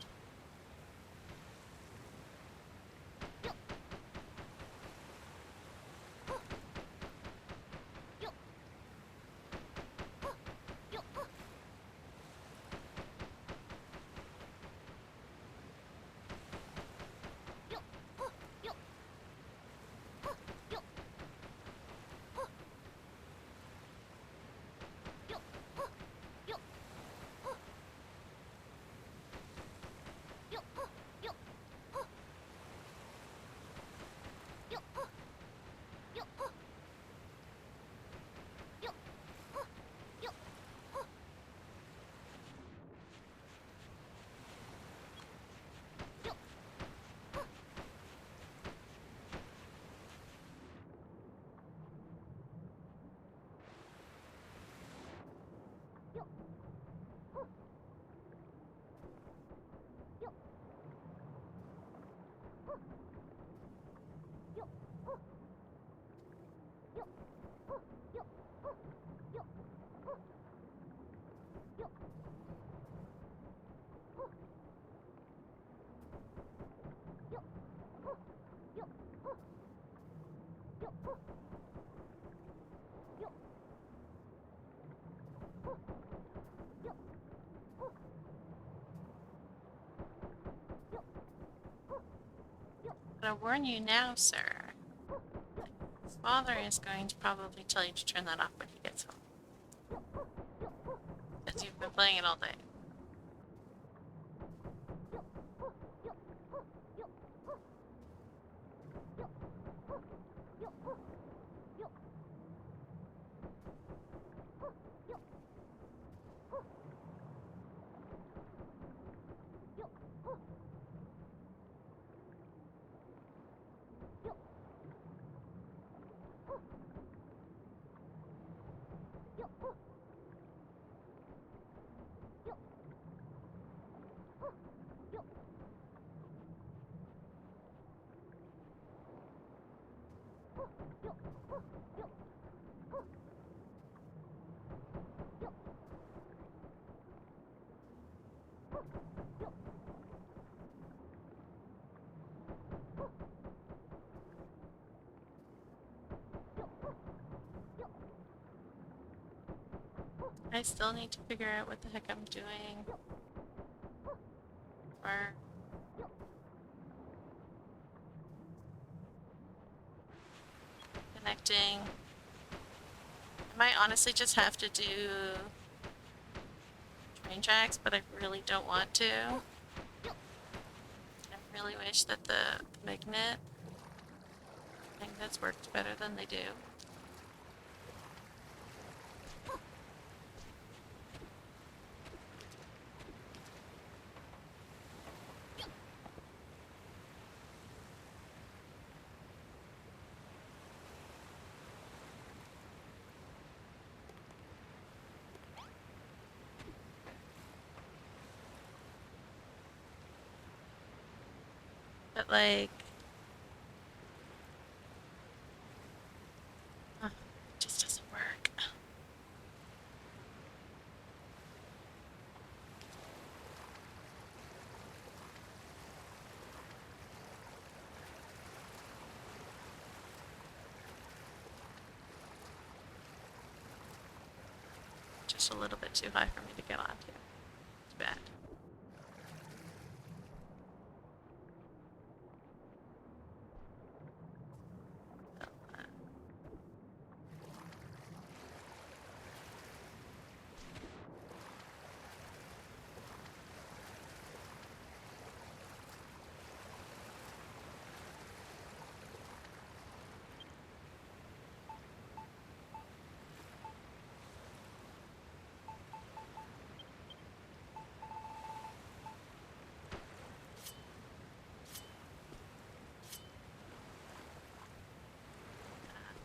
But I warn you now, sir. Father is going to probably tell you to turn that off when he gets home. Because you've been playing it all day. I still need to figure out what the heck I'm doing. Or connecting. I might honestly just have to do train tracks, but I really don't want to. I really wish that the magnet magnets worked better than they do. But like, it just doesn't work. Just a little bit too high for me to get onto. It's bad.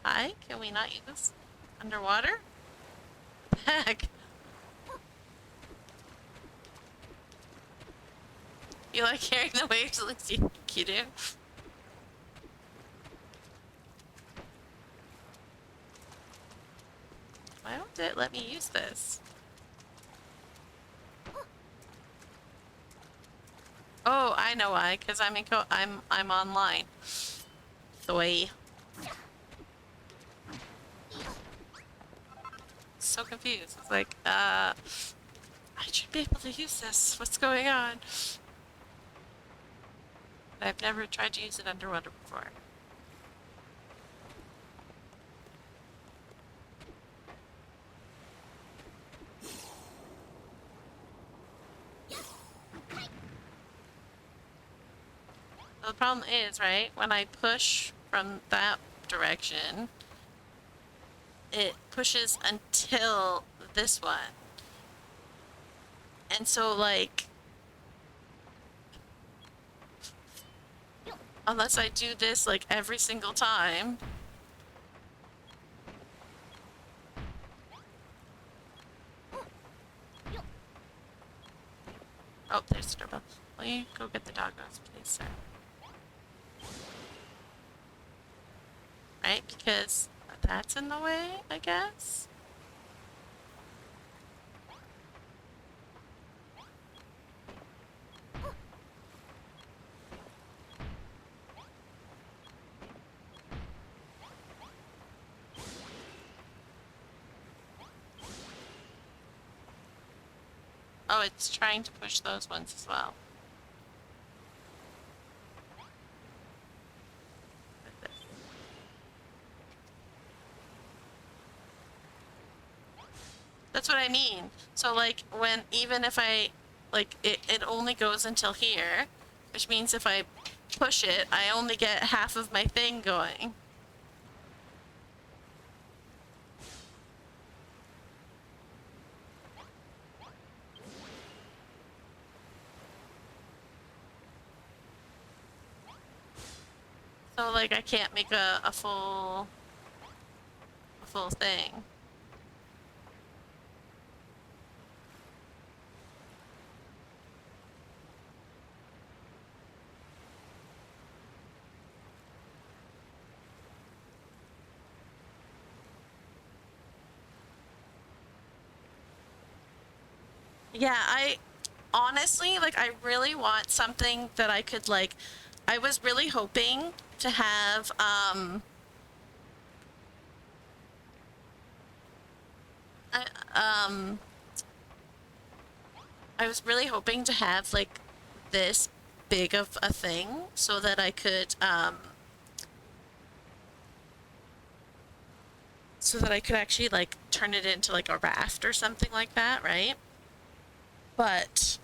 Hi, can we not use underwater? Heck. You like hearing the waves? At least you think you do. Why don't it let me use this? I know why, because I'm online. Soy. So confused. It's like, I should be able to use this. What's going on? But I've never tried to use it underwater before. The problem is, right, when I push from that direction, it pushes until this one. And so, like, unless I do this, like, every single time. Oh, there's the doorbell. Will you go get the doggos, please, sir? Right? Because that's in the way, I guess? Oh, it's trying to push those ones as well. That's what I mean. So like even if I like it only goes until here, which means if I push it, I only get half of my thing going. So like I can't make a full thing. Yeah, I honestly, like, I really want something that I could, like, I was really hoping to have, I, um, I was really hoping to have, like, this big of a thing so that I could, so that I could actually, like, turn it into, like, a raft or something like that, right? But,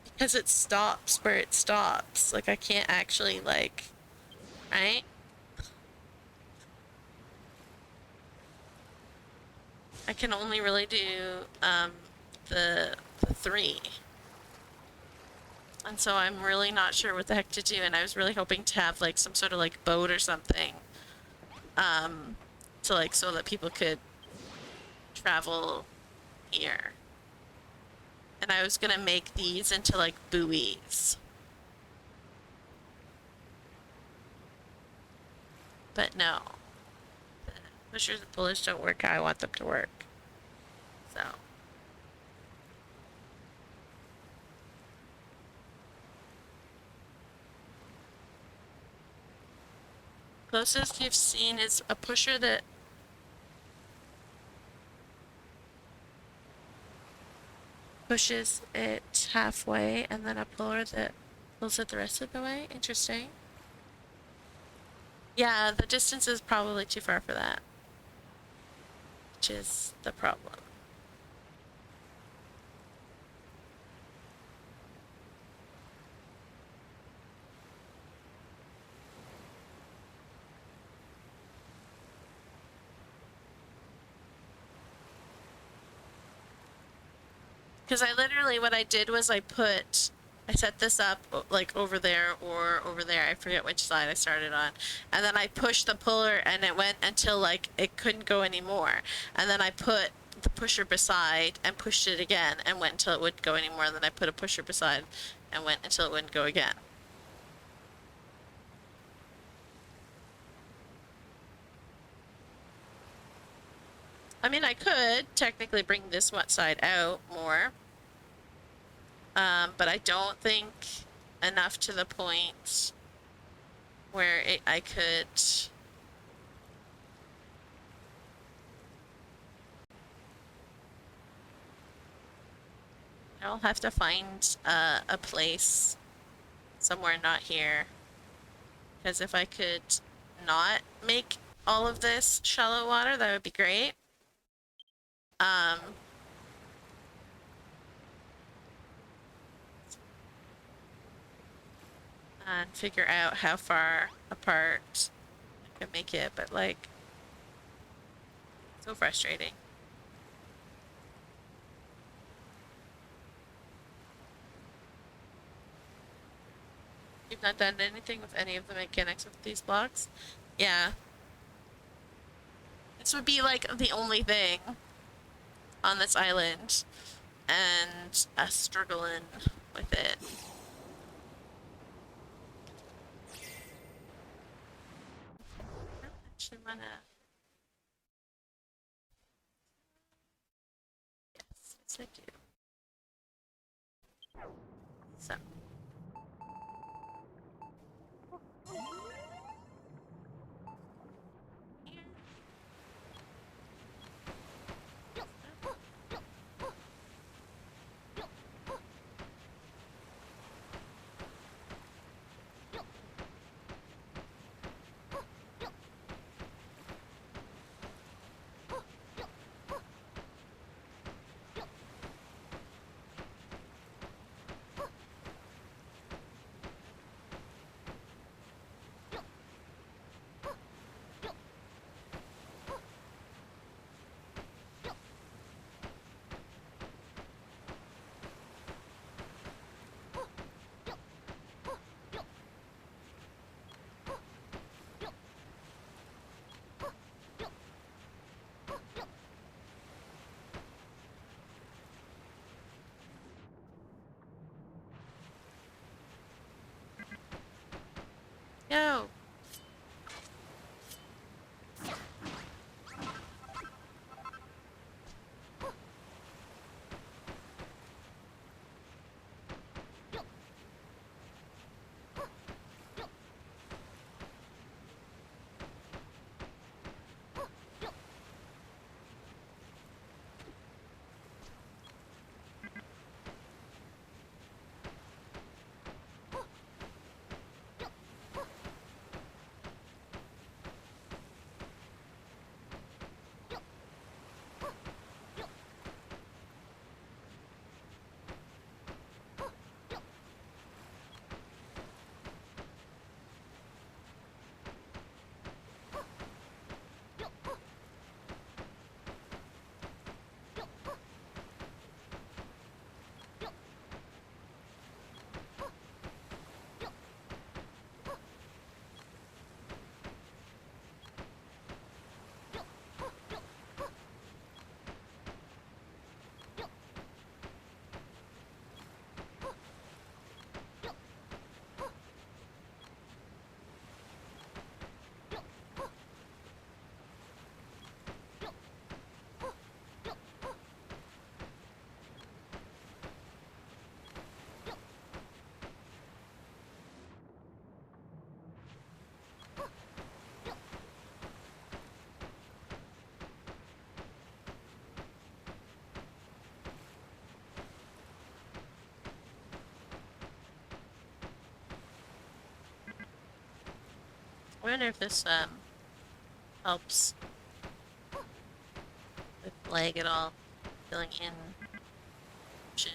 because it stops where it stops, like, I can't actually, like, right? I can only really do the three. And so I'm really not sure what the heck to do, and I was really hoping to have like some sort of like boat or something. To like so that people could travel here. And I was gonna make these into like buoys. But no. The pushers and pullers don't work how I want them to work. So closest you've seen is a pusher that pushes it halfway and then a puller that pulls it the rest of the way. Interesting. Yeah, the distance is probably too far for that, which is the problem. Because I literally, what I did was I set this up like over there or over there. I forget which side I started on. And then I pushed the puller and it went until like it couldn't go anymore. And then I put the pusher beside and pushed it again and went until it wouldn't go anymore. And then I put a pusher beside and went until it wouldn't go again. I mean, I could technically bring this one side out more. But I don't think enough to the point where I could. I'll have to find a place somewhere not here. Because if I could not make all of this shallow water, that would be great. And figure out how far apart I can make it, but like, so frustrating. You've not done anything with any of the mechanics of these blocks? Yeah. This would be like the only thing on this island, and us struggling with it. I don't actually wanna. Yes, I do. So. No. I wonder if this helps with lag at all, filling in motion.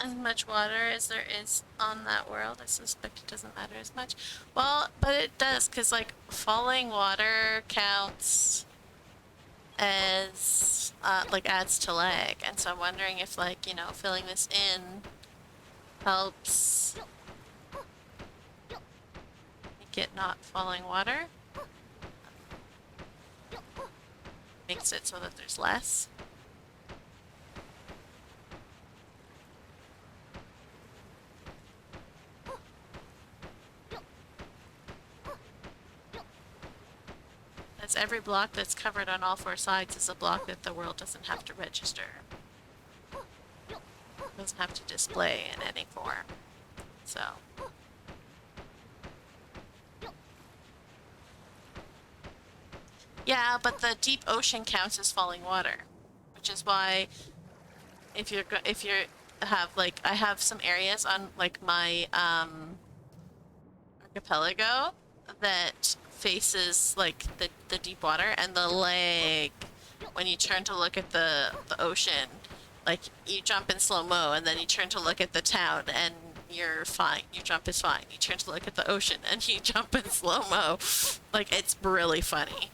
as much water as there is on that world. I suspect it doesn't matter as much. Well, but it does, because, like, falling water counts as, like, adds to lag. And so I'm wondering if, like, you know, filling this in helps make it not falling water. Makes it so that there's less. As every block that's covered on all 4 sides is a block that the world doesn't have to register. Doesn't have to display in any form. So. Yeah, but the deep ocean counts as falling water, which is why if you're have like I have some areas on like my archipelago that faces like the deep water, and the lag when you turn to look at the ocean, like you jump in slow-mo and then you turn to look at the town and you're fine. Your jump is fine. You turn to look at the ocean and you jump in slow-mo. Like, it's really funny.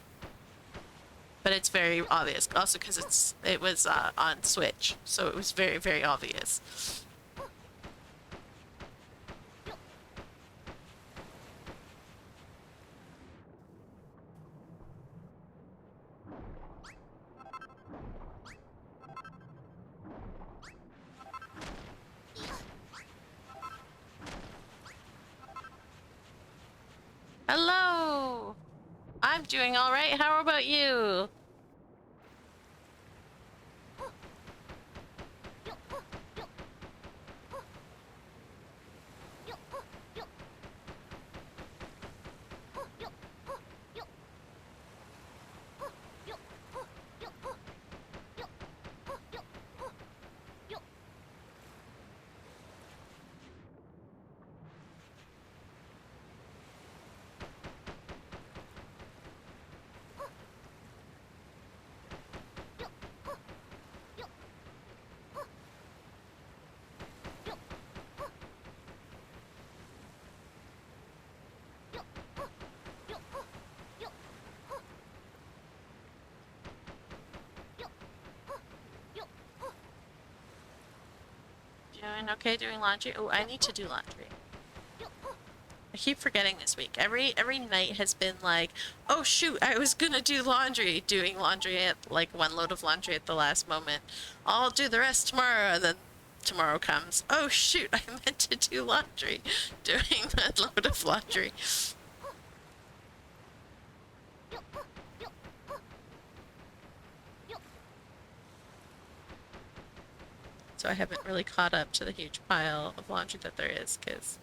But it's very obvious. Also because it was on Switch, so it was very, very obvious. Hello! I'm doing alright. How about you? Doing okay doing laundry? Oh, I need to do laundry. I keep forgetting this week. Every night has been like, oh shoot, I was gonna do laundry. Doing laundry at like one load of laundry at the last moment. I'll do the rest tomorrow, and then tomorrow comes. Oh shoot, I meant to do laundry. Doing that load of laundry. So I haven't really caught up to the huge pile of laundry that there is, because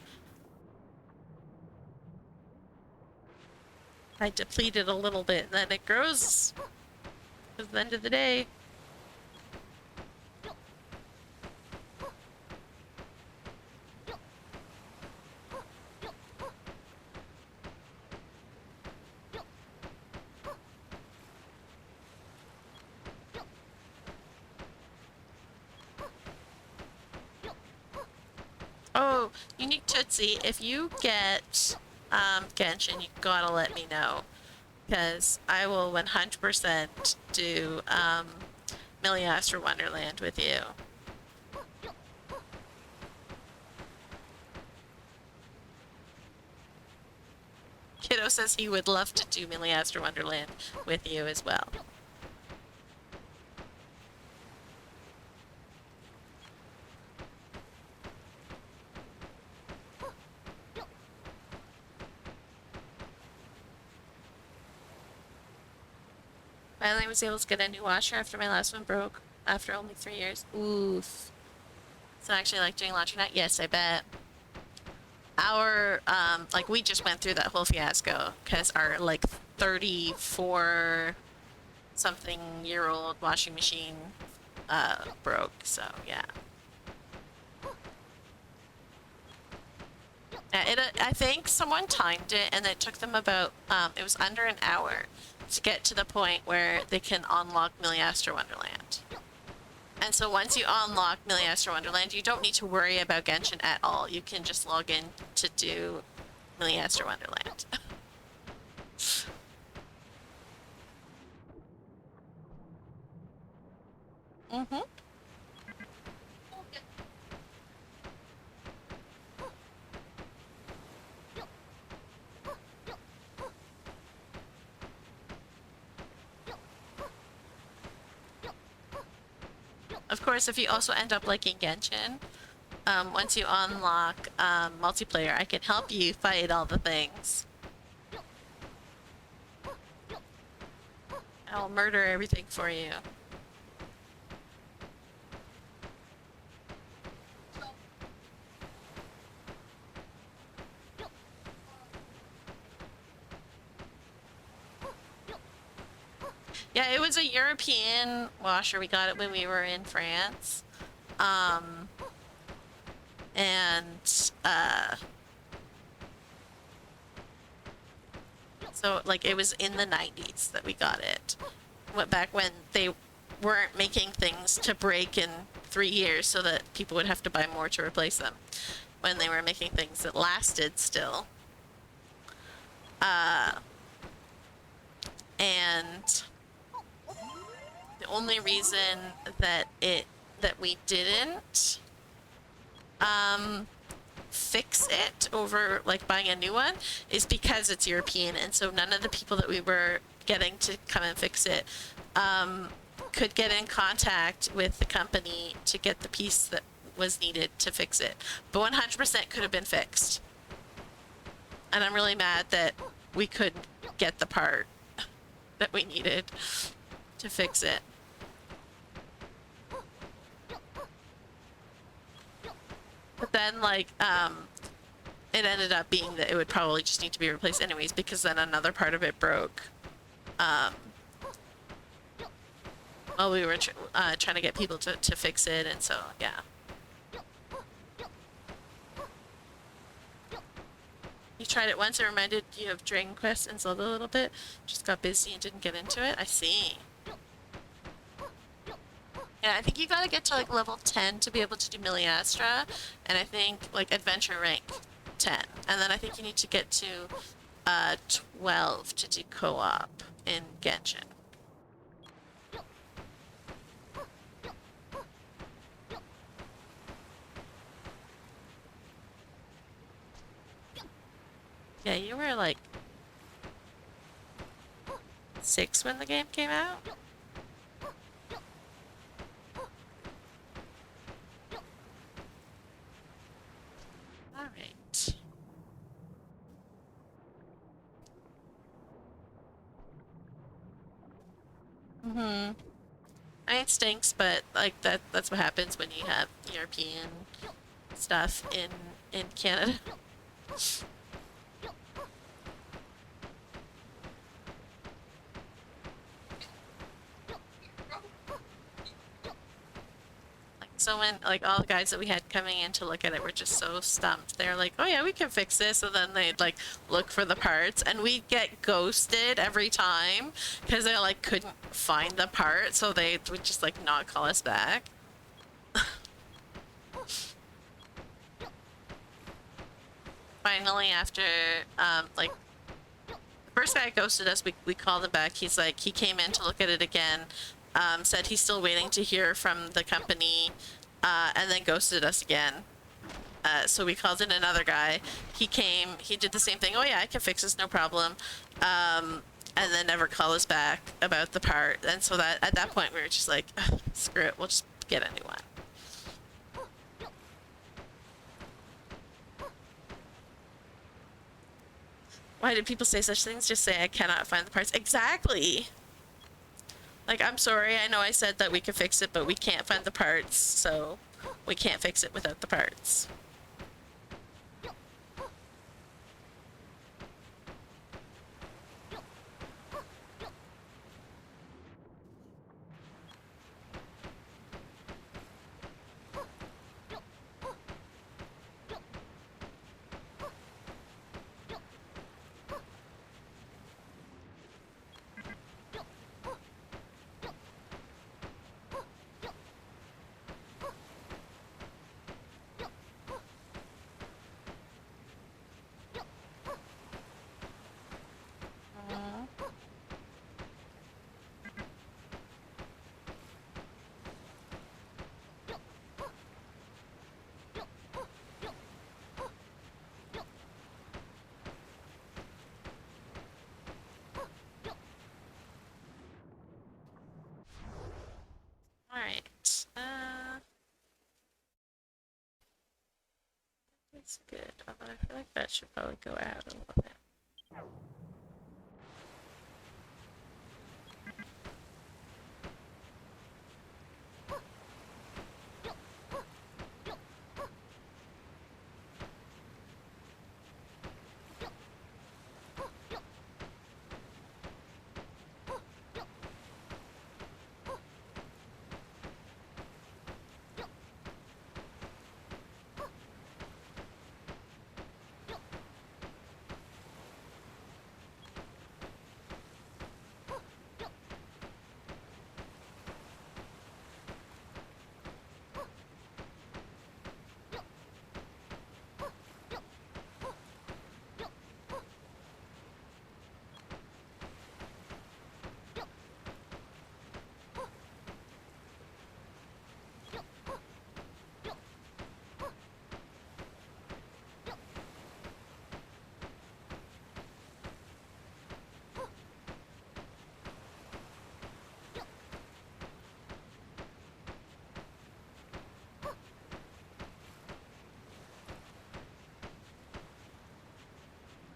I depleted a little bit, and then it grows at the end of the day. Oh, Unique Tootsie, if you get Genshin, you gotta let me know. Because I will 100% do Milliastra Wonderland with you. Kiddo says he would love to do Milliastra Wonderland with you as well. Finally was able to get a new washer after my last one broke after only 3 years. Oof. So actually like doing laundry night? Yes, I bet. Our, like we just went through that whole fiasco because our like 34 something year old washing machine broke, so yeah. I think someone timed it and it took them about, it was under an hour to get to the point where they can unlock Milliastra Wonderland. And so once you unlock Million Astro Wonderland, you don't need to worry about Genshin at all. You can just log in to do Million Astro Wonderland. Mm-hmm. Of course, if you also end up liking Genshin, once you unlock multiplayer, I can help you fight all the things. I'll murder everything for you. Yeah, it was a European washer. We got it when we were in France. And so like it was in the 90s that we got it. Went back when they weren't making things to break in 3 years so that people would have to buy more to replace them. When they were making things that lasted still. And the only reason that we didn't fix it over like buying a new one is because it's European, and so none of the people that we were getting to come and fix it could get in contact with the company to get the piece that was needed to fix it. But 100% could have been fixed. And I'm really mad that we couldn't get the part that we needed to fix it. But then, like, it ended up being that it would probably just need to be replaced anyways, because then another part of it broke. While we were trying to get people to fix it, and so, yeah. You tried it once, it reminded you of Dragon Quest and Zelda a little bit. Just got busy and didn't get into it. I see. Yeah, I think you gotta get to like level 10 to be able to do Million Astra, and I think like adventure rank 10. And then I think you need to get to 12 to do co-op in Genshin. Yeah, you were like 6 when the game came out. Alright. I mean, it stinks, but like that's what happens when you have European stuff in Canada. So when like all the guys that we had coming in to look at it were just so stumped. They're like, "Oh yeah, we can fix this," and then they'd like look for the parts, and we'd get ghosted every time because they like couldn't find the part, so they would just like not call us back. Finally, after like the first guy ghosted us, we called him back. He's like, he came in to look at it again. Said he's still waiting to hear from the company, and then ghosted us again. So we called in another guy. He came, he did the same thing. "Oh yeah, I can fix this, no problem." And then never called us back about the part. And so that at that point we were just like, screw it, we'll just get a new one. Why do people say such things? Just say, "I cannot find the parts." Exactly. Like, I'm sorry, I know I said that we could fix it, but we can't find the parts, so we can't fix it without the parts. Alright. That's good. Although I feel like that should probably go out a little bit.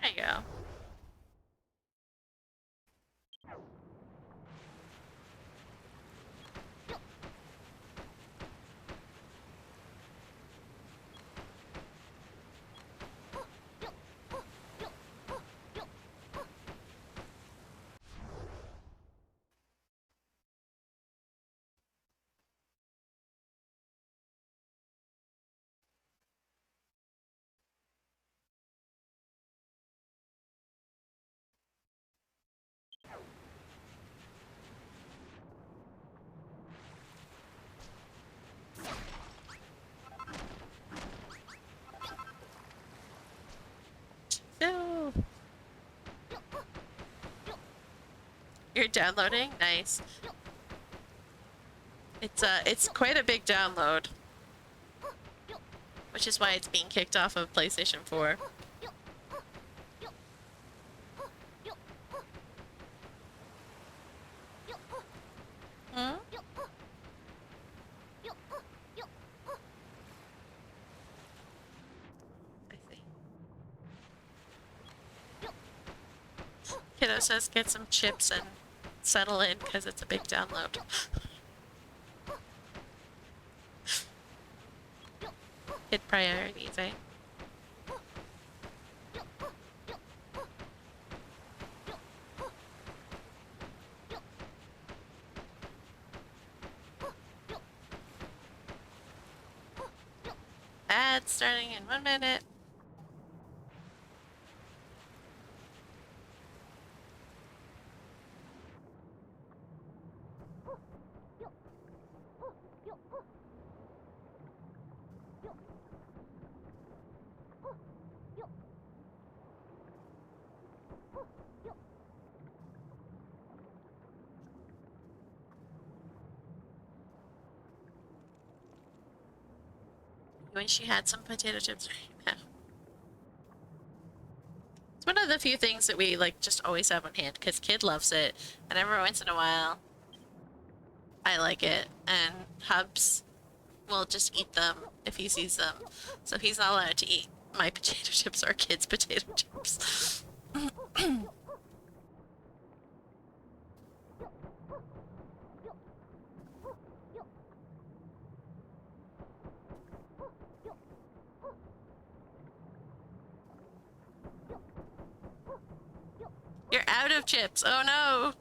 There you go. No. You're downloading? Nice. It's quite a big download. Which is why it's being kicked off of PlayStation 4. Hmm? I see. Kiddo says get some chips and settle in because it's a big download. Hit priorities, eh? Ads starting in 1 minute. When she had some potato chips right now. It's one of the few things that we like just always have on hand because Kid loves it, and every once in a while I like it, and Hubs will just eat them if he sees them. So he's not allowed to eat my potato chips or Kid's potato chips. You're out of chips. Oh no.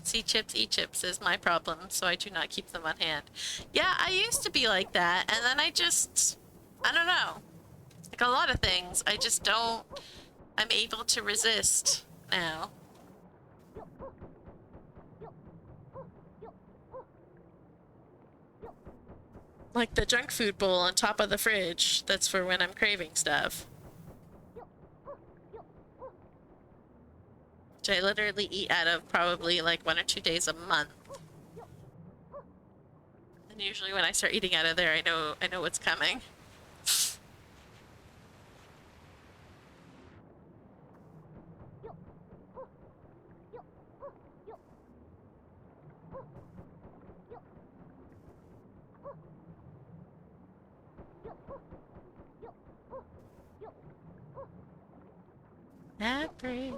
See chips, eat chips is my problem, so I do not keep them on hand. Yeah, I used to be like that, and then I don't know. Like a lot of things, I just don't, I'm able to resist now. Like the junk food bowl on top of the fridge, that's for when I'm craving stuff. Which I literally eat out of probably like 1 or 2 days a month. And usually when I start eating out of there, I know what's coming. That break.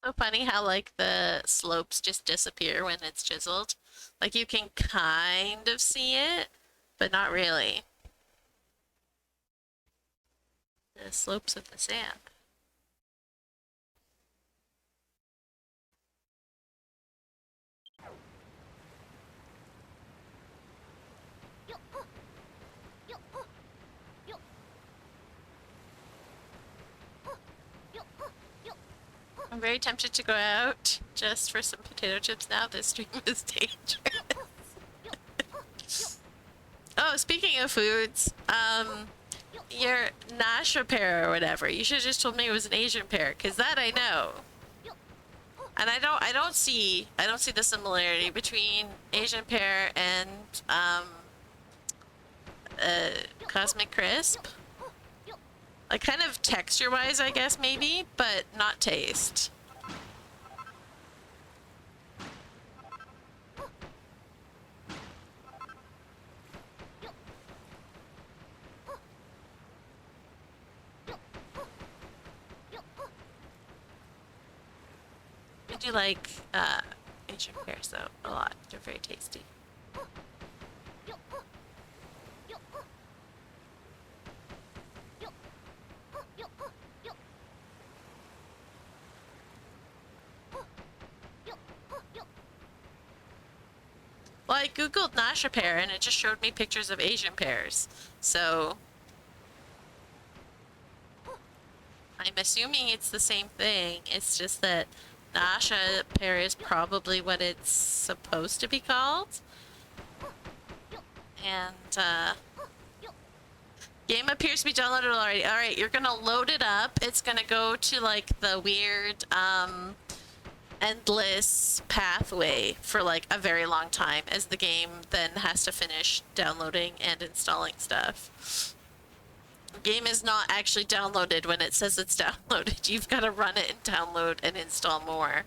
So funny how like the slopes just disappear when it's chiseled. Like you can kind of see it, but not really. The slopes of the sand. I'm very tempted to go out just for some potato chips now. This stream is dangerous. Oh, speaking of foods, your Nash repair or whatever, you should have just told me it was an Asian pear, because that I know. And I don't see the similarity between Asian pear and Cosmic Crisp. Like kind of texture wise, I guess maybe, but not taste. do like Asian pears though a lot. They're very tasty. Well, I googled Nasha pear and it just showed me pictures of Asian pears. So I'm assuming it's the same thing. It's just that Nasha pear is probably what it's supposed to be called. And game appears to be downloaded already. All right, you're gonna load it up. It's gonna go to like the weird endless pathway for like a very long time as the game then has to finish downloading and installing stuff. The game is not actually downloaded when it says it's downloaded. You've got to run it and download and install more.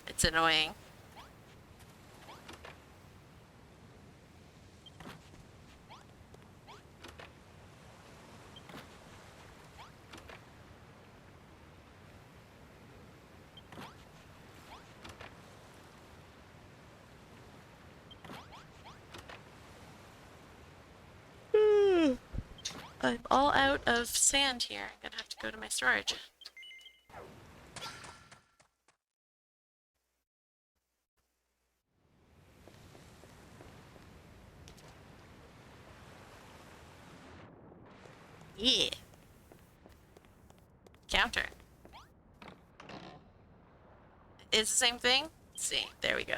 It's annoying. I'm all out of sand here. I'm gonna have to go to my storage. Yeah. Counter. It's the same thing? Let's see. There we go.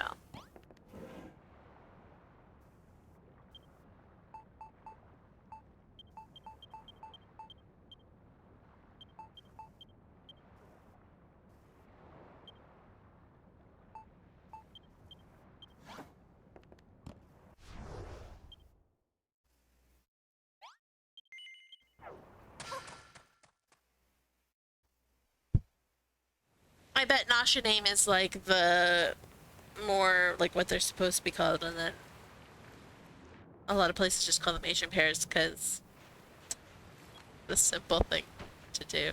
I bet Nasha name is like the more like what they're supposed to be called, and then a lot of places just call them Asian pears because the simple thing to do.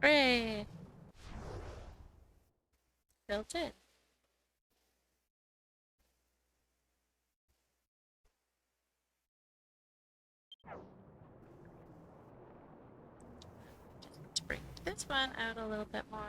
Hooray! Built in. To bring this one out a little bit more.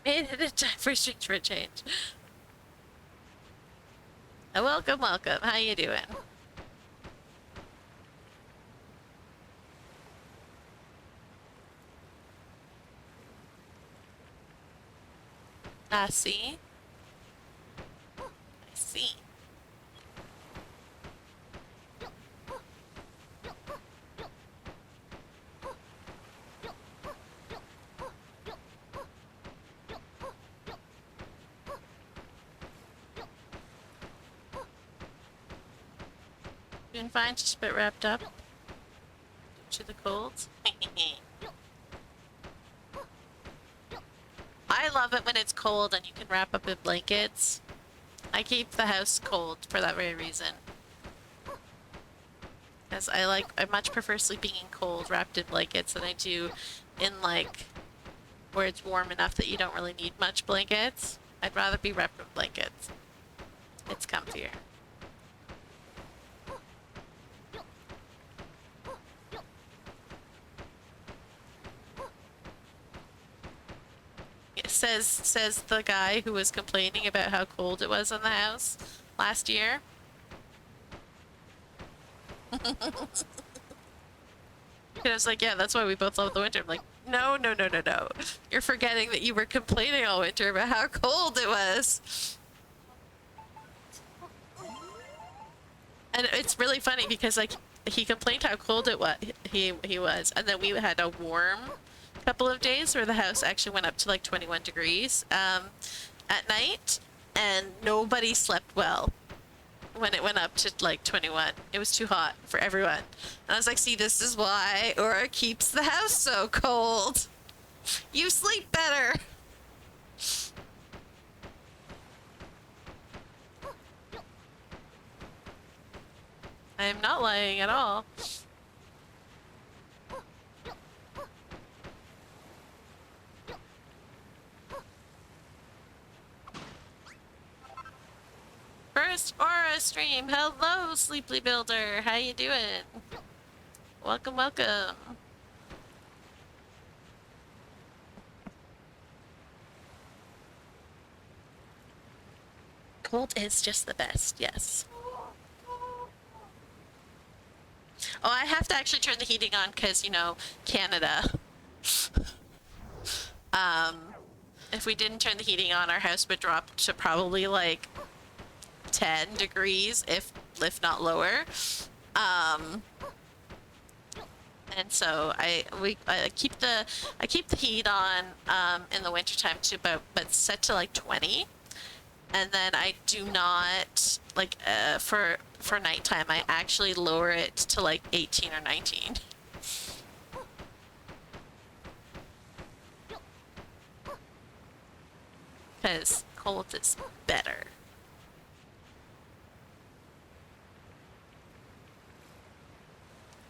Made it in time for Street for a change. Welcome, welcome. How you doing? I see. I see. Doing fine, just a bit wrapped up. to the cold. I love it when it's cold and you can wrap up in blankets. I keep the house cold for that very reason. Because I much prefer sleeping in cold wrapped in blankets than I do in like where it's warm enough that you don't really need much blankets. I'd rather be wrapped in blankets. It's comfier. Says the guy who was complaining about how cold it was in the house last year. And I was like, yeah, that's why we both love the winter. I'm like, no, no, no, no, no. You're forgetting that you were complaining all winter about how cold it was. And it's really funny because like he complained how cold it was he was, and then we had a warm couple of days where the house actually went up to like 21 degrees at night, and nobody slept well when it went up to like 21. It was too hot for everyone. And I was like, see, this is why Aura keeps the house so cold. You sleep better. I am not lying at all. First Aura stream. Hello, Sleeply Builder. How you doing? Welcome, welcome. Cold is just the best, yes. Oh, I have to actually turn the heating on because, you know, Canada. If we didn't turn the heating on, our house would drop to probably like 10 degrees, if not lower. And so I keep the heat on in the wintertime to but set to like 20. And then I do not like for nighttime I actually lower it to like 18 or 19. Because cold is better.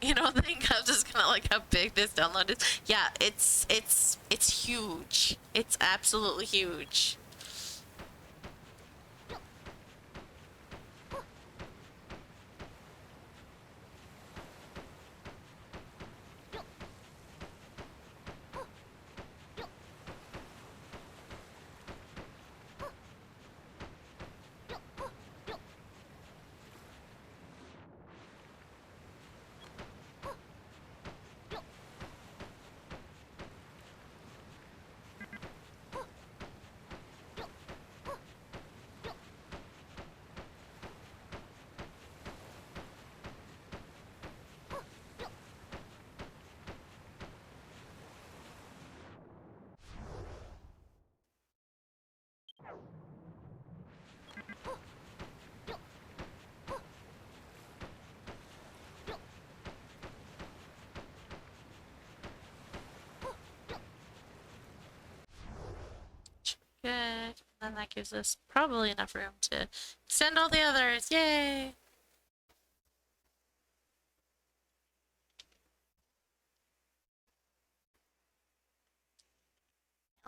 You know, think I'm just gonna like how big this download is. Yeah, it's huge. It's absolutely huge. Good. And then that gives us probably enough room to send all the others. Yay!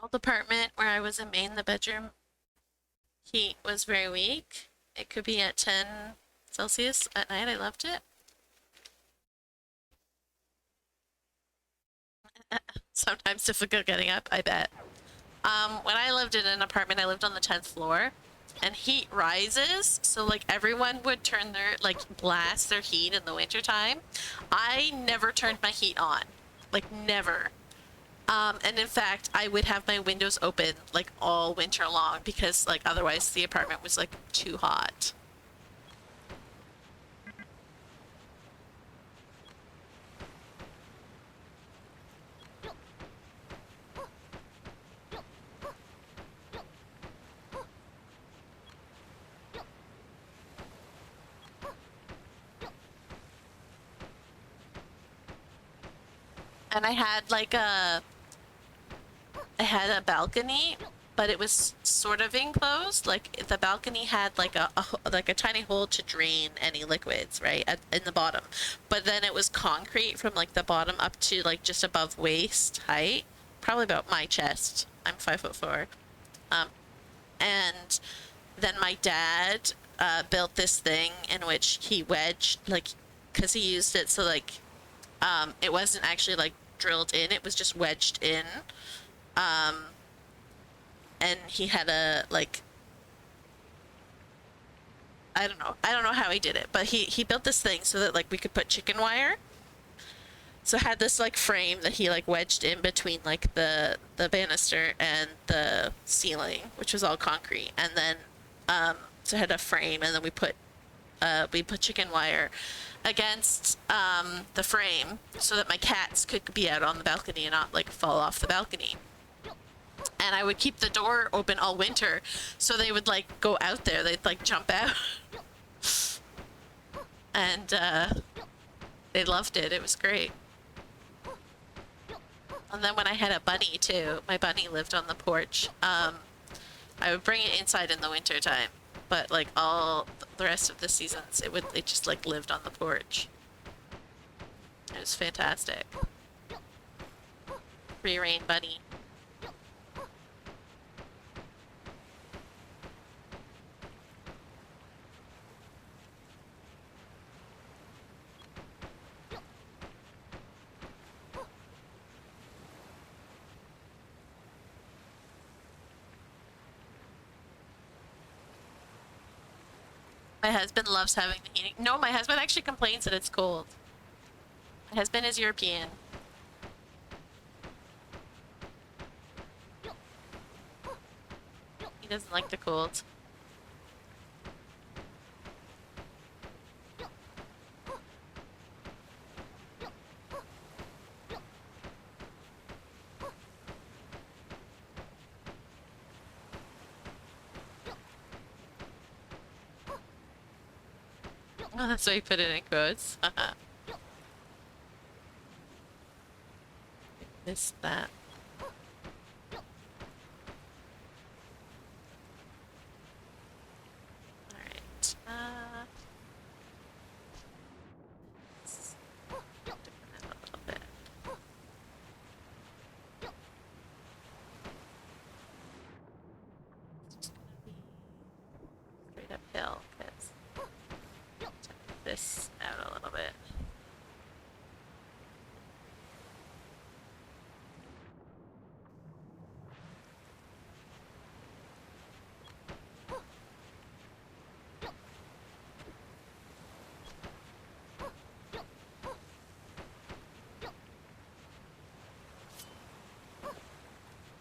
Old apartment where I was in Maine, the bedroom heat was very weak. It could be at 10 Celsius at night. I loved it. Sometimes difficult getting up, I bet. When I lived in an apartment, I lived on the 10th floor, and heat rises, so like everyone would turn their, like blast their heat in the wintertime. I never turned my heat on, like never. And in fact, I would have my windows open like all winter long because like otherwise the apartment was like too hot. and I had a balcony, but it was sort of enclosed. Like the balcony had like like a tiny hole to drain any liquids, right, in the bottom. But then it was concrete from like the bottom up to like just above waist height, probably about my chest. I'm 5'4". And then my dad built this thing in which he wedged like, because he used it so like it wasn't actually like drilled in; it was just wedged in. And he had a like, I don't know how he did it, but he built this thing so that like we could put chicken wire. So it had this like frame that he like wedged in between like the banister and the ceiling, which was all concrete. And then so it had a frame, and then we put chicken wire against the frame so that my cats could be out on the balcony and not like fall off the balcony. And I would keep the door open all winter so they would like go out there. They'd like jump out. And they loved it. It was great. And then when I had a bunny too, my bunny lived on the porch. I would bring it inside in the winter time, but like all the rest of the seasons, it just like lived on the porch. It was fantastic. Free reign bunny. My husband loves having the heating. No, my husband actually complains that it's cold. My husband is European. He doesn't like the cold. Oh, that's why you put it in quotes. Missed that. Alright. Let's different it a little bit. It's just gonna be straight uphill because this out a little bit.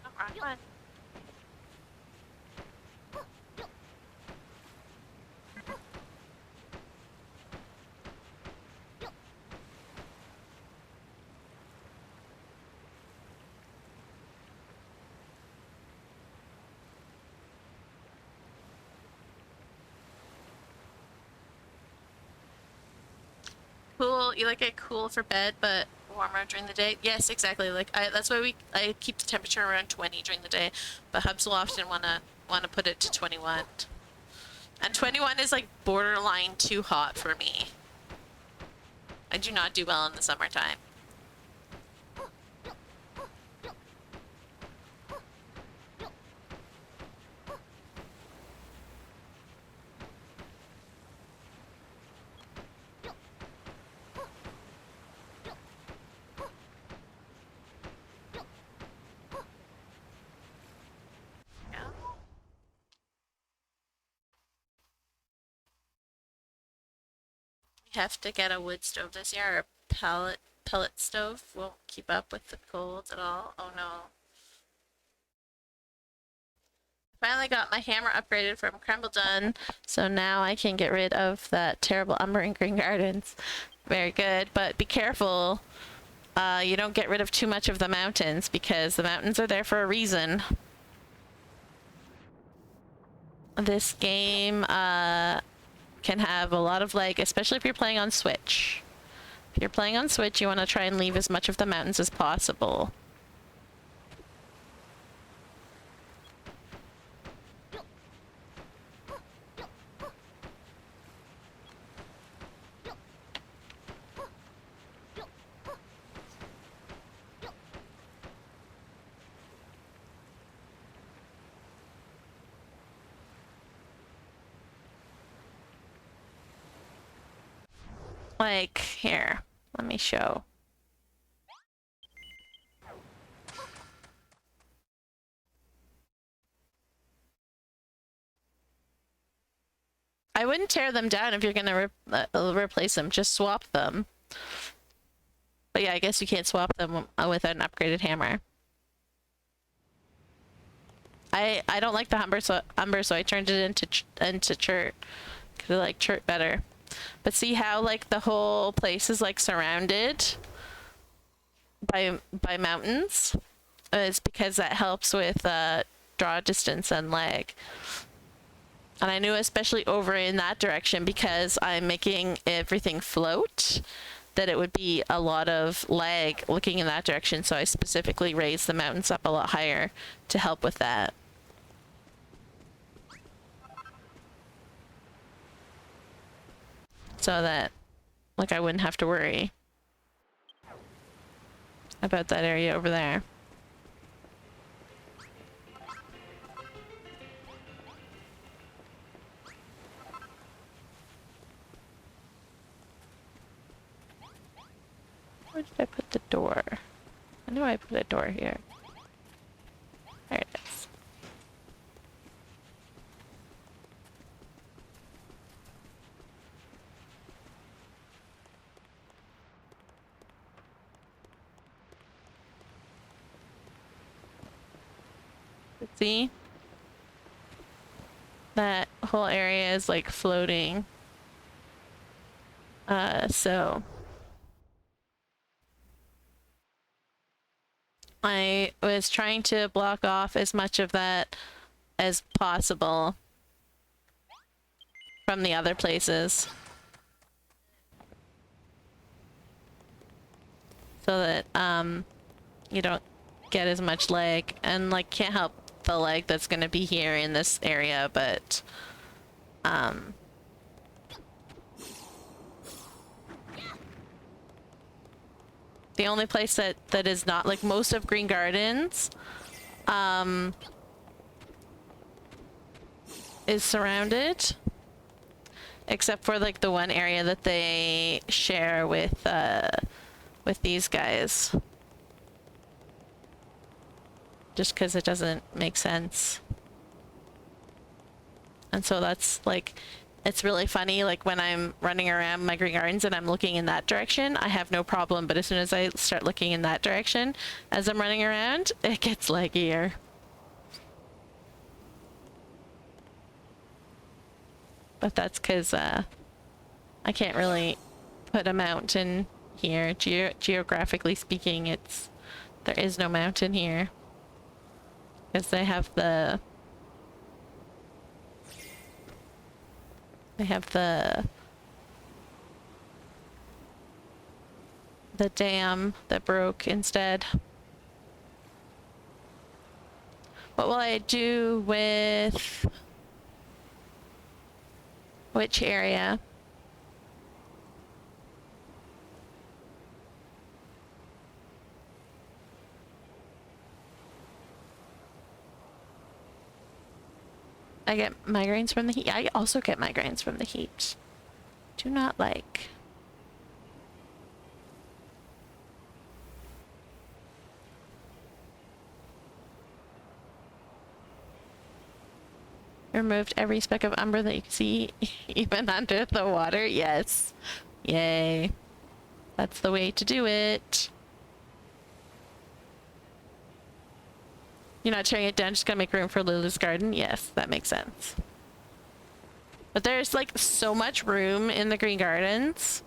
Oh, wrong one. Cool. You like it cool for bed, but warmer during the day. Yes, exactly. That's why I keep the temperature around 20 during the day, but Hubs will often wanna put it to 21. And 21 is like borderline too hot for me. I do not do well in the summertime. Yeah. We have to get a wood stove this year. Our pellet stove won't keep up with the cold at all. Oh no. Finally got my hammer upgraded from Crumble done, so now I can get rid of that terrible umber in Green Gardens. Very good, but be careful. You don't get rid of too much of the mountains because the mountains are there for a reason. This game can have a lot of lag, especially if you're playing on Switch. If you're playing on Switch, you want to try and leave as much of the mountains as possible. Like, here, let me show. I wouldn't tear them down if you're gonna replace them. Just swap them. But yeah, I guess you can't swap them without an upgraded hammer. I don't like the umber, so I turned it into chert. Cause I like chert better. But see how like the whole place is like surrounded by mountains? It's because that helps with draw distance and lag. And I knew especially over in that direction, because I'm making everything float, that it would be a lot of lag looking in that direction. So I specifically raised the mountains up a lot higher to help with that. So that, like, I wouldn't have to worry about that area over there. Where did I put the door? I know I put a door here. There it is. See? That whole area is like floating. So I was trying to block off as much of that as possible from the other places, so that you don't get as much lag. And like, can't help the lag that's gonna be here in this area, but the only place that is not, like, most of Green Gardens is surrounded, except for like the one area that they share with these guys, just because it doesn't make sense. And so that's like, it's really funny, like when I'm running around my Green Gardens and I'm looking in that direction, I have no problem, but as soon as I start looking in that direction as I'm running around, it gets laggier. But that's because I can't really put a mountain here. Geographically speaking, there is no mountain here, because they have the dam that broke instead. What will I do with which area? I get migraines from the heat. I also get migraines from the heat. Do not like. Removed every speck of umber that you can see, even under the water. Yes. Yay. That's the way to do it. You're not tearing it down, just gonna make room for Lulu's garden? Yes, that makes sense. But there's like so much room in the Green Gardens.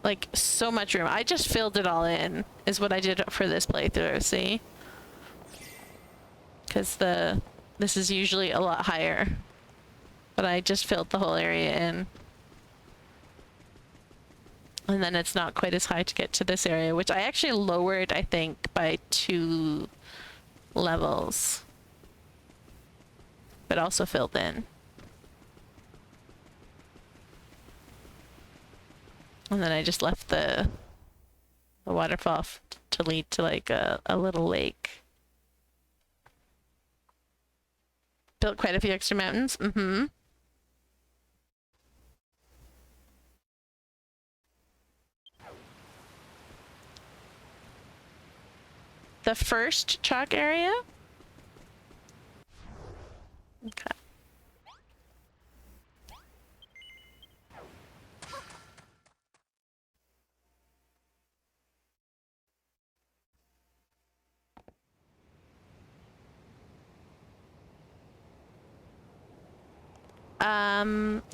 Like, so much room. I just filled it all in, is what I did for this playthrough, see? Because this is usually a lot higher. But I just filled the whole area in. And then it's not quite as high to get to this area, which I actually lowered, I think, by 2 levels. But also filled in. And then I just left the waterfall to lead to like a little lake. Built quite a few extra mountains. Mm-hmm. The first chalk area? Okay.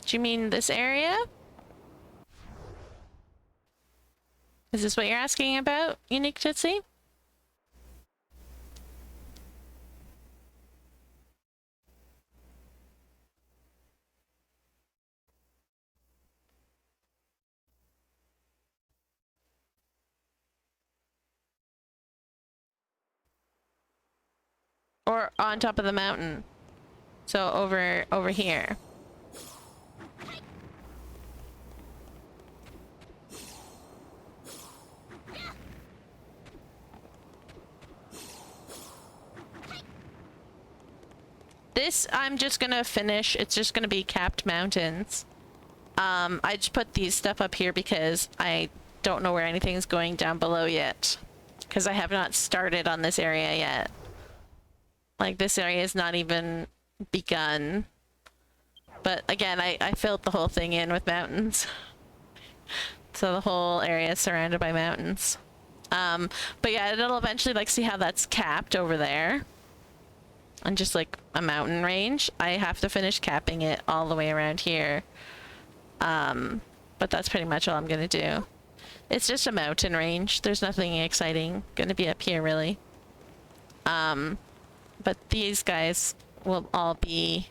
Do you mean this area? Is this what you're asking about, Unique Jitsi? Or on top of the mountain? So over here. This I'm just gonna finish. It's just gonna be capped mountains. I just put these stuff up here because I don't know where anything's going down below yet. Because I have not started on this area yet. Like, this area is not even begun. But again, I filled the whole thing in with mountains. So the whole area is surrounded by mountains. But yeah, it'll eventually like see how that's capped over there. And just like a mountain range. I have to finish capping it all the way around here. But that's pretty much all I'm gonna do. It's just a mountain range. There's nothing exciting gonna be up here really. But these guys will all be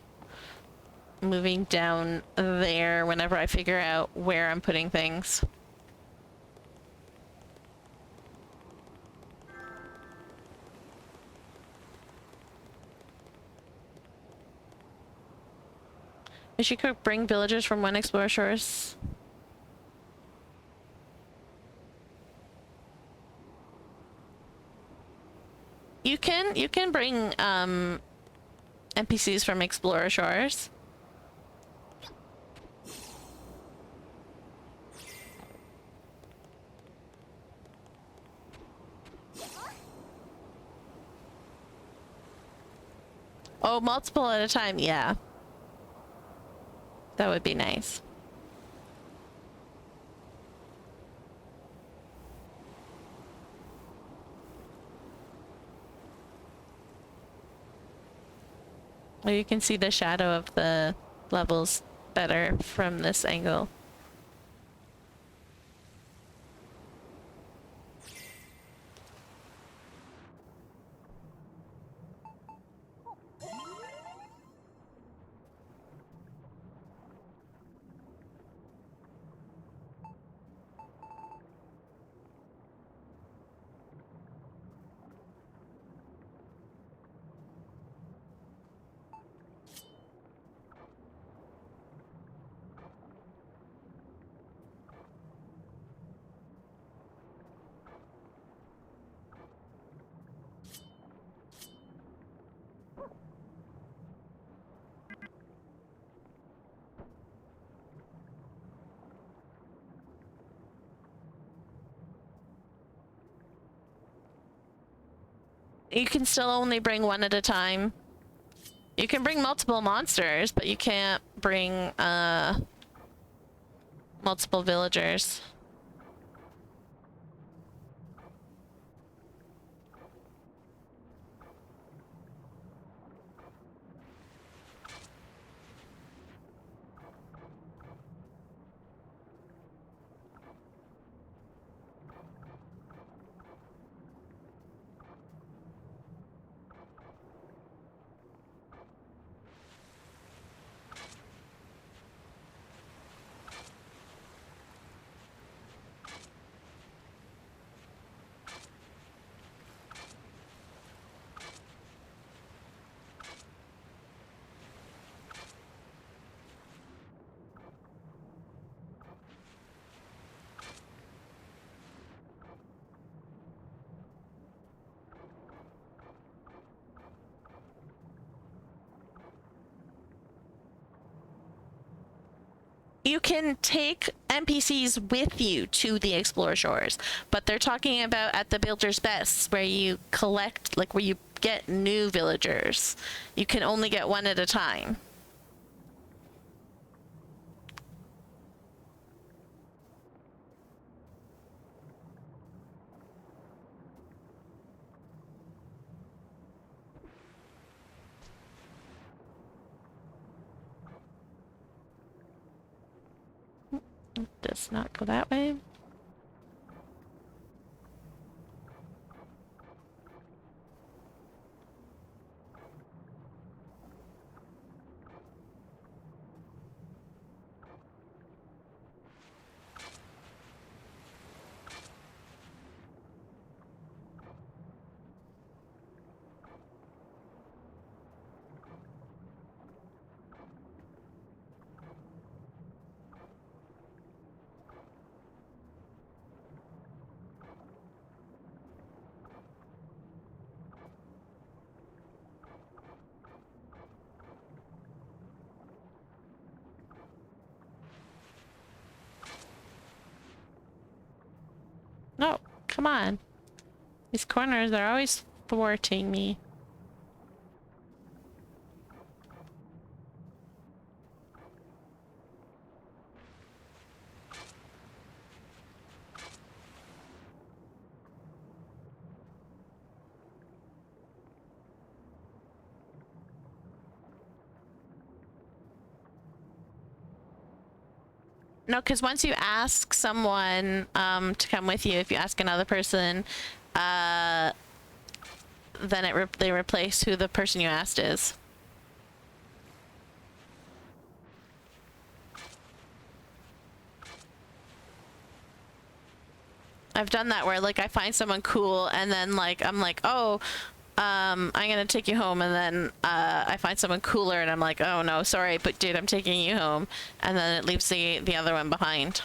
moving down there whenever I figure out where I'm putting things. If you could bring villagers from one Explorer Shores. You can bring NPCs from Explorer Shores. Oh, multiple at a time, yeah. That would be nice. Well, you can see the shadow of the levels better from this angle. You can still only bring one at a time. You can bring multiple monsters, but you can't bring multiple villagers. you can take NPCs with you to the Explore Shores, but they're talking about at the Builder's Best, where you collect, like where you get new villagers. You can only get one at a time. Does not go that way. No, come on. These corners are always thwarting me. No, because once you ask someone to come with you, if you ask another person, then they replace who the person you asked is. I've done that where like I find someone cool and then like I'm like, oh, I'm gonna take you home, and then I find someone cooler and I'm like, oh no, sorry, but dude, I'm taking you home, and then it leaves the other one behind.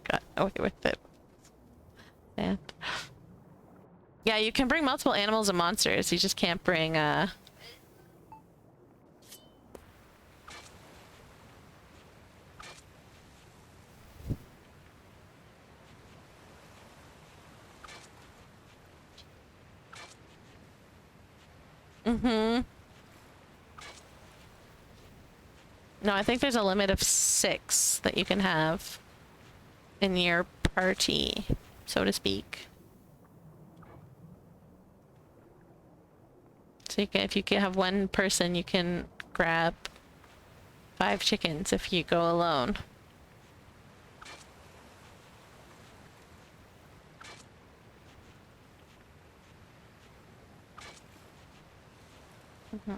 Got away with it. And yeah, you can bring multiple animals and monsters. You just can't bring Mm-hmm. No, I think there's a limit of 6 that you can have in your party, so to speak. So you can, if you can have one person, you can grab 5 chickens if you go alone. Mm-hmm.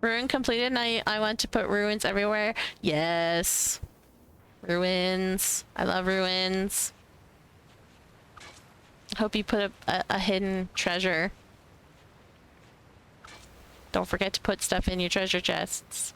Ruin completed, and I want to put ruins everywhere. Yes. Ruins. I love ruins. Hope you put a hidden treasure. Don't forget to put stuff in your treasure chests.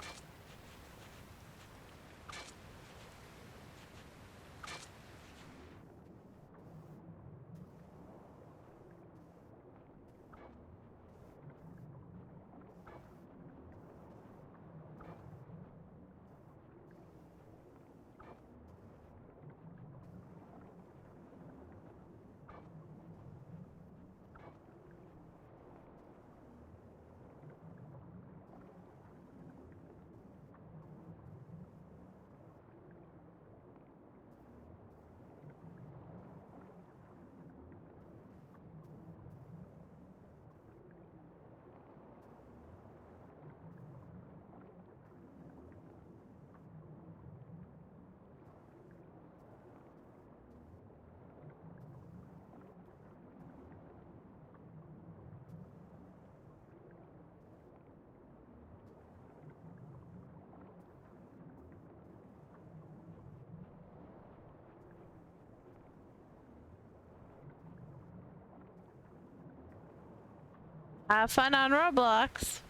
Have fun on Roblox.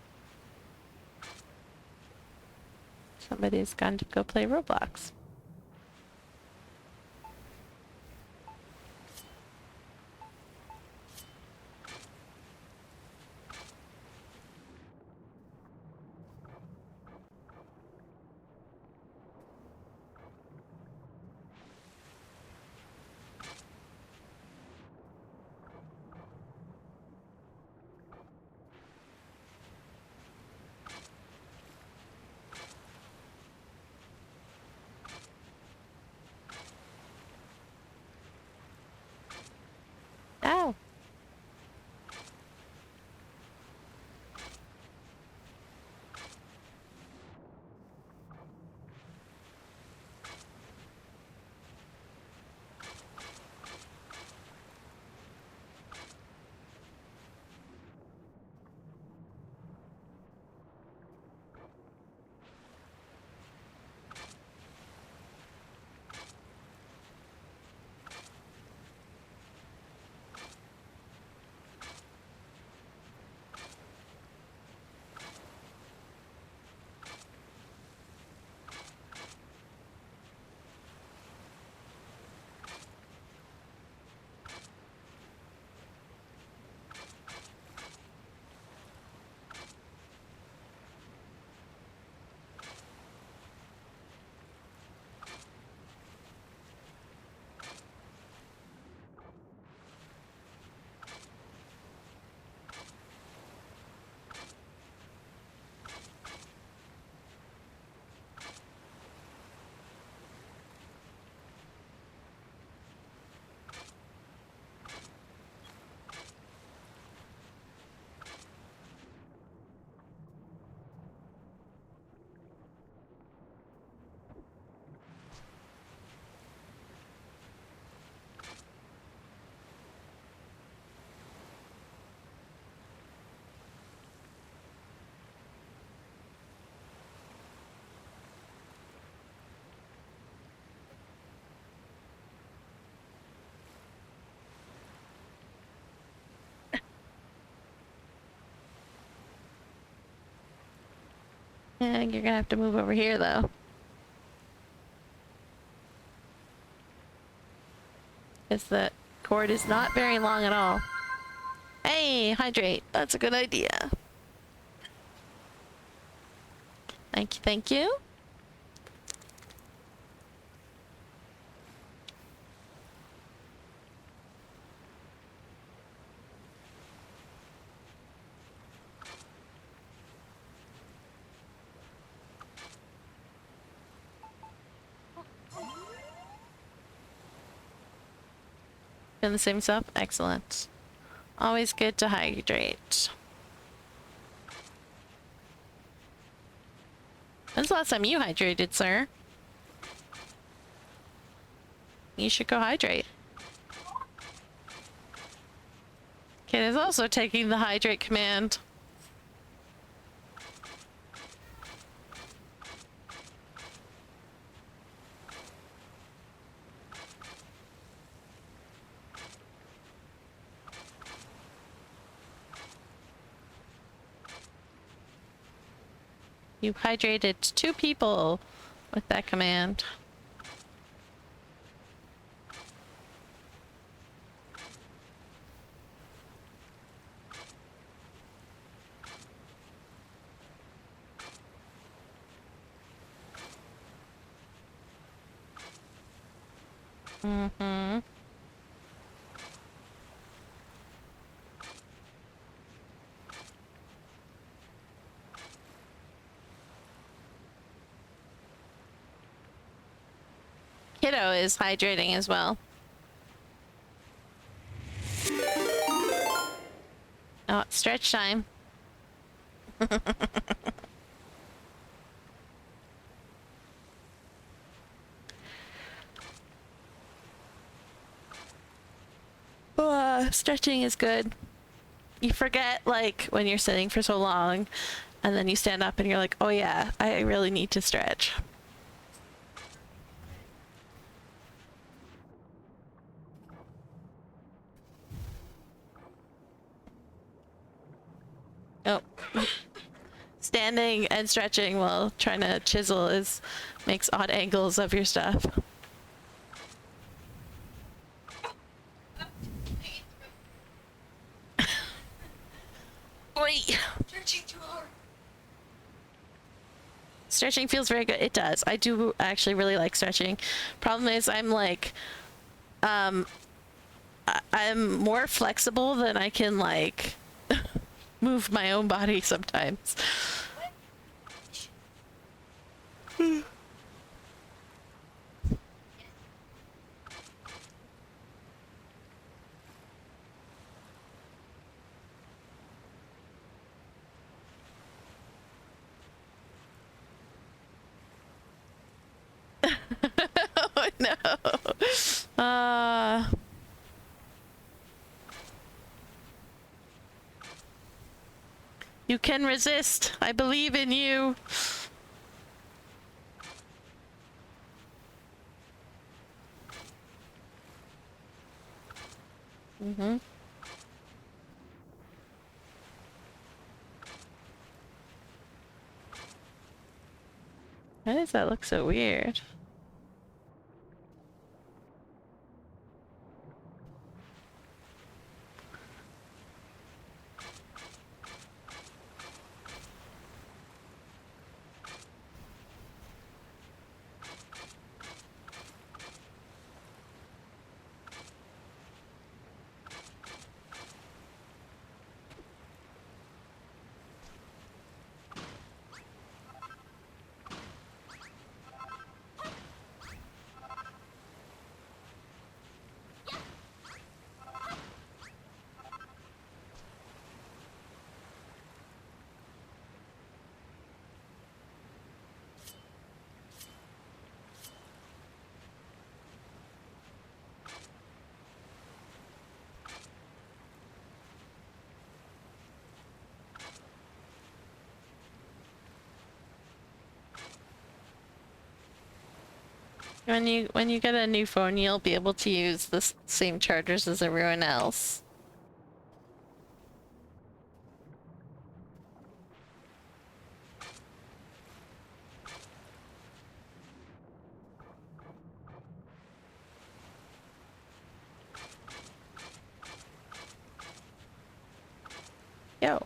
Somebody's gone to go play Roblox. Ow. Yeah, you're gonna have to move over here though. Because the cord is not very long at all. Hey, hydrate. That's a good idea. Thank you, thank you. Doing the same stuff? Excellent. Always good to hydrate. When's the last time you hydrated, sir? You should go hydrate. Kid is also taking the hydrate command. You hydrated 2 people with that command. Mm-hmm. Kiddo is hydrating as well. Oh, it's stretch time. Stretching is good. You forget, like, when you're sitting for so long, and then you stand up and you're like, oh yeah, I really need to stretch. Oh, standing and stretching while trying to chisel makes odd angles of your stuff. Wait. Stretching feels very good. It does. I do actually really like stretching. Problem is, I'm like, I'm more flexible than I can like move my own body sometimes. Oh no. You can resist. I believe in you. Mm-hmm. Why does that look so weird? When you get a new phone, you'll be able to use the same chargers as everyone else. Yo.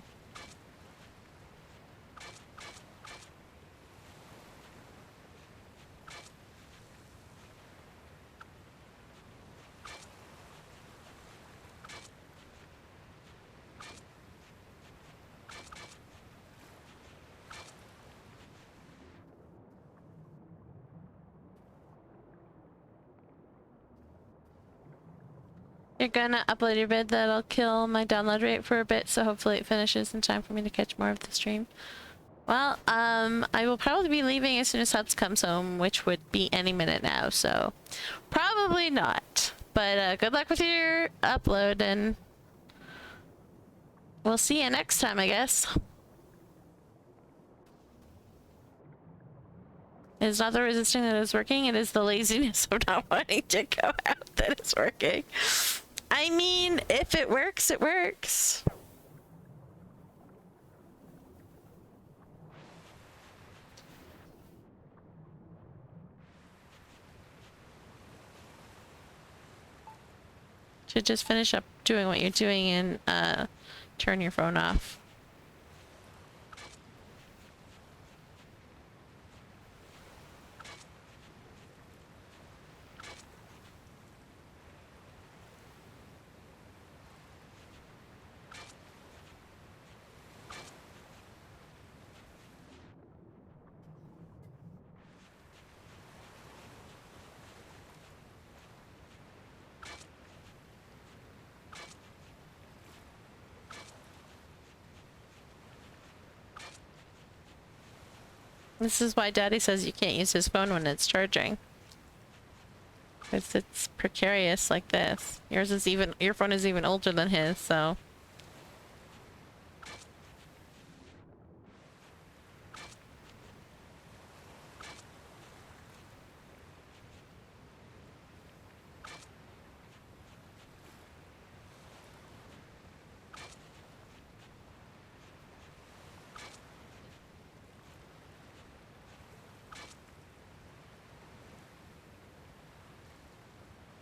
You're gonna upload your vid, that'll kill my download rate for a bit, so hopefully it finishes in time for me to catch more of the stream. Well, I will probably be leaving as soon as Hubs comes home, which would be any minute now, so probably not. But good luck with your upload, and we'll see you next time, I guess. It is not the resisting that is working, it is the laziness of not wanting to go out that is working. I mean, if it works, it works. Should just finish up doing what you're doing and turn your phone off. This is why Daddy says you can't use his phone when it's charging. It's precarious like this. Your phone is even older than his, so.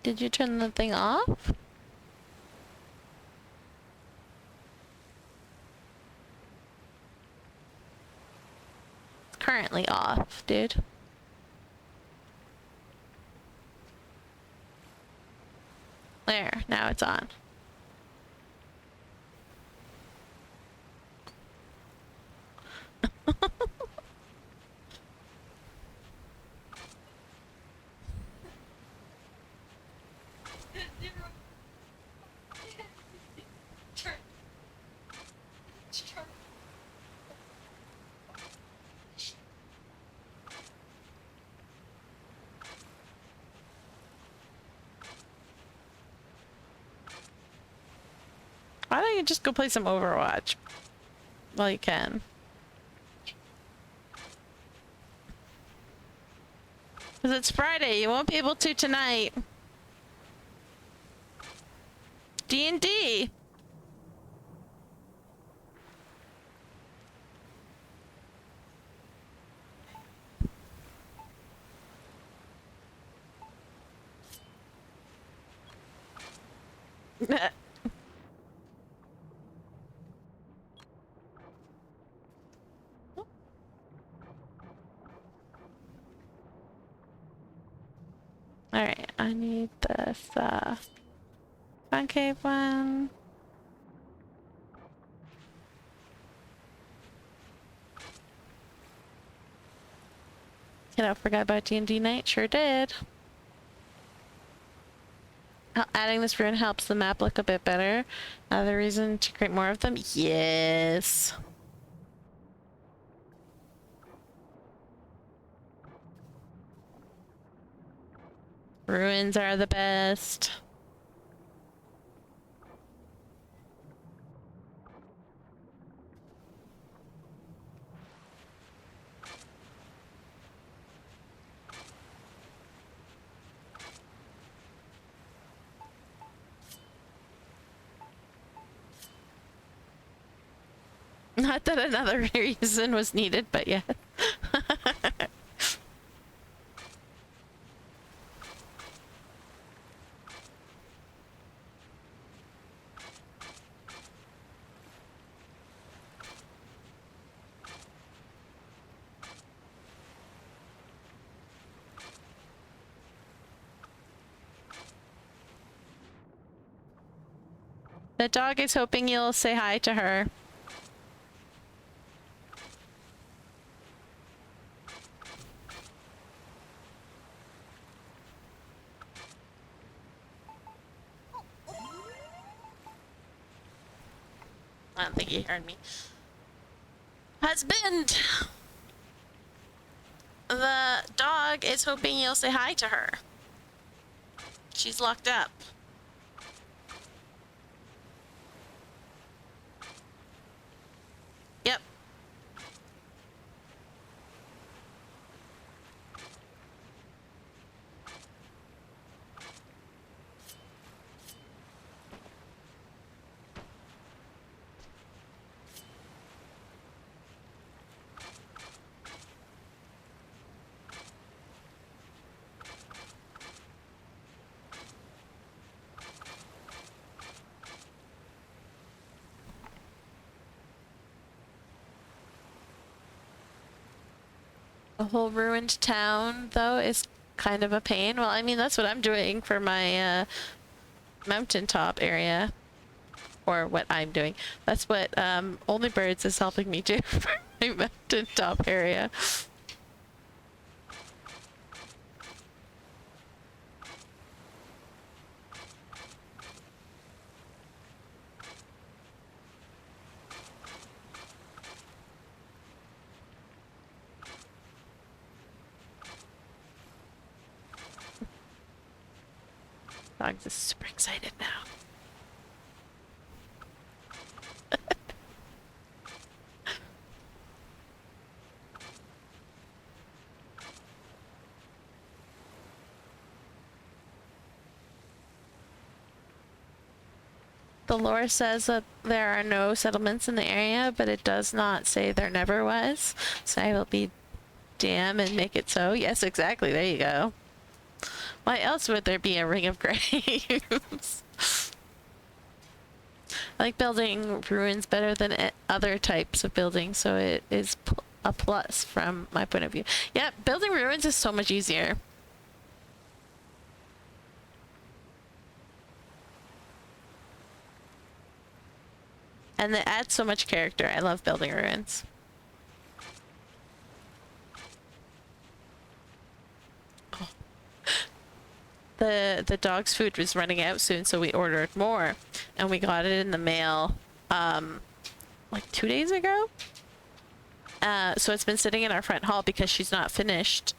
Did you turn the thing off? It's currently off, dude. There, now it's on. Why don't you just go play some Overwatch? Well, you can. Because it's Friday, you won't be able to tonight. D&D. Alright, I need this, concave one. You know, forgot about D&D night? Sure did. Adding this rune helps the map look a bit better. Another reason to create more of them? Yes. Ruins are the best. Not that another reason was needed, but yeah. The dog is hoping you'll say hi to her. I don't think he heard me. Husband! The dog is hoping you'll say hi to her. She's locked up. Yep. The whole ruined town, though, is kind of a pain. Well, I mean, that's what I'm doing for my mountaintop area. Or what I'm doing. That's what Only Birds is helping me do for my mountaintop area. Dogs is super excited now. The lore says that there are no settlements in the area, but it does not say there never was. So I will be damn and make it so. Yes, exactly. There you go. Why else would there be a ring of graves? I like building ruins better than other types of buildings, so it is a plus from my point of view. Yeah, building ruins is so much easier. And it adds so much character. I love building ruins. Oh. The dog's food was running out soon, so we ordered more, and we got it in the mail like 2 days ago. So it's been sitting in our front hall because she's not finished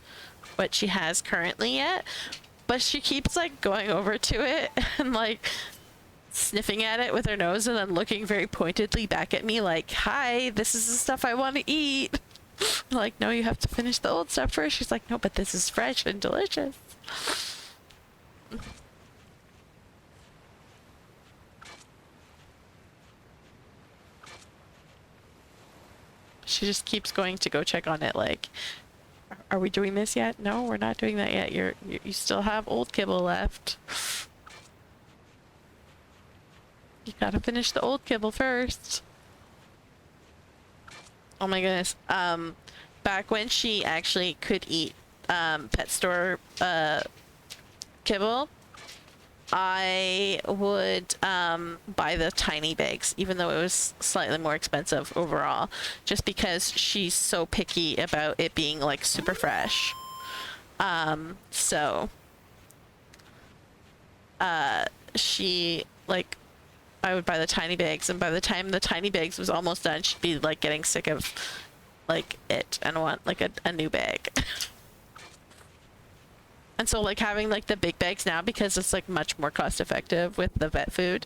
what she has currently yet, but she keeps like going over to it and like sniffing at it with her nose and then looking very pointedly back at me like, hi, this is the stuff I want to eat. I'm like, no, you have to finish the old stuff first. She's like, no, but this is fresh and delicious. She just keeps going to go check on it like, are we doing this yet? No, we're not doing that yet. You still have old kibble left. You gotta finish the old kibble first. Oh my goodness. Back when she actually could eat pet store kibble, I would buy the tiny bags, even though it was slightly more expensive overall, just because she's so picky about it being like super fresh. So she like, I would buy the tiny bags, and by the time the tiny bags was almost done, she'd be like getting sick of like it and want like a new bag. And so like having like the big bags now, because it's like much more cost effective with the vet food,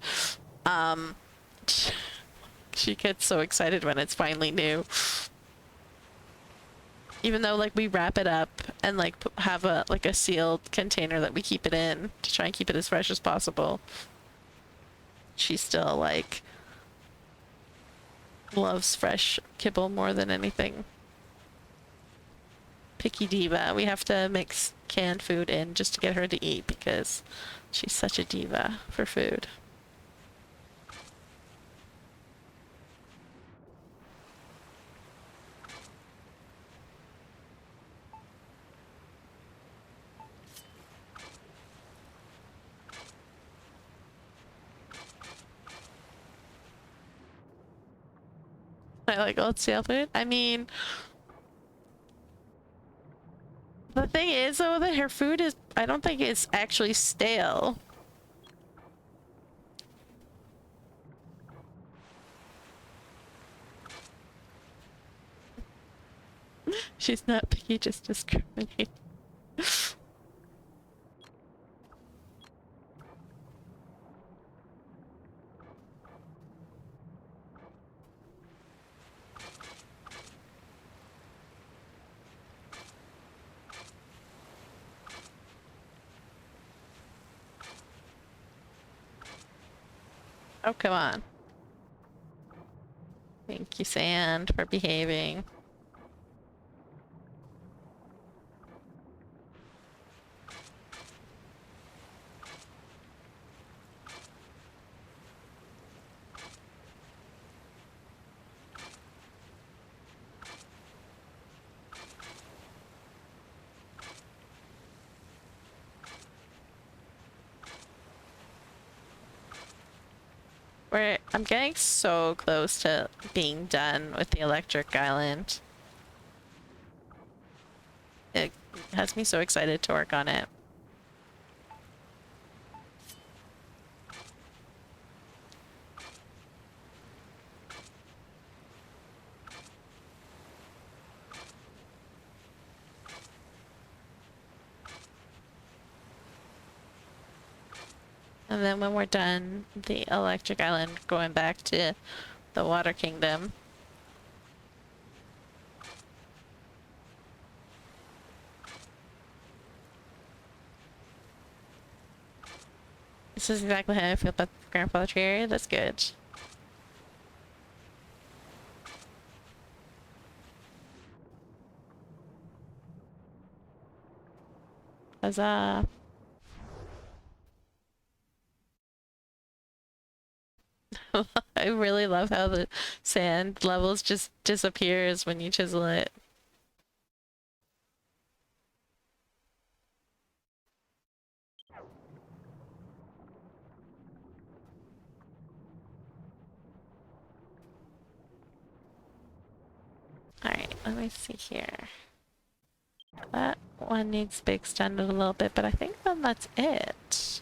she gets so excited when it's finally new. Even though like we wrap it up and like have a like a sealed container that we keep it in to try and keep it as fresh as possible, she still like loves fresh kibble more than anything. Picky diva. We have to mix canned food in just to get her to eat because she's such a diva for food. I like old stale food. I mean, the thing is though that her food is, I don't think it's actually stale. She's not picky, just discriminating. Oh, come on. Thank you, Sand, for behaving. I'm getting so close to being done with the electric island. It has me so excited to work on it. And then when we're done, the electric island going back to the Water Kingdom. This is exactly how I feel about the grandfather tree area. That's good. Huzzah. I really love how the sand levels just disappears when you chisel it. Alright, let me see here. That one needs to be extended a little bit, but I think then that's it.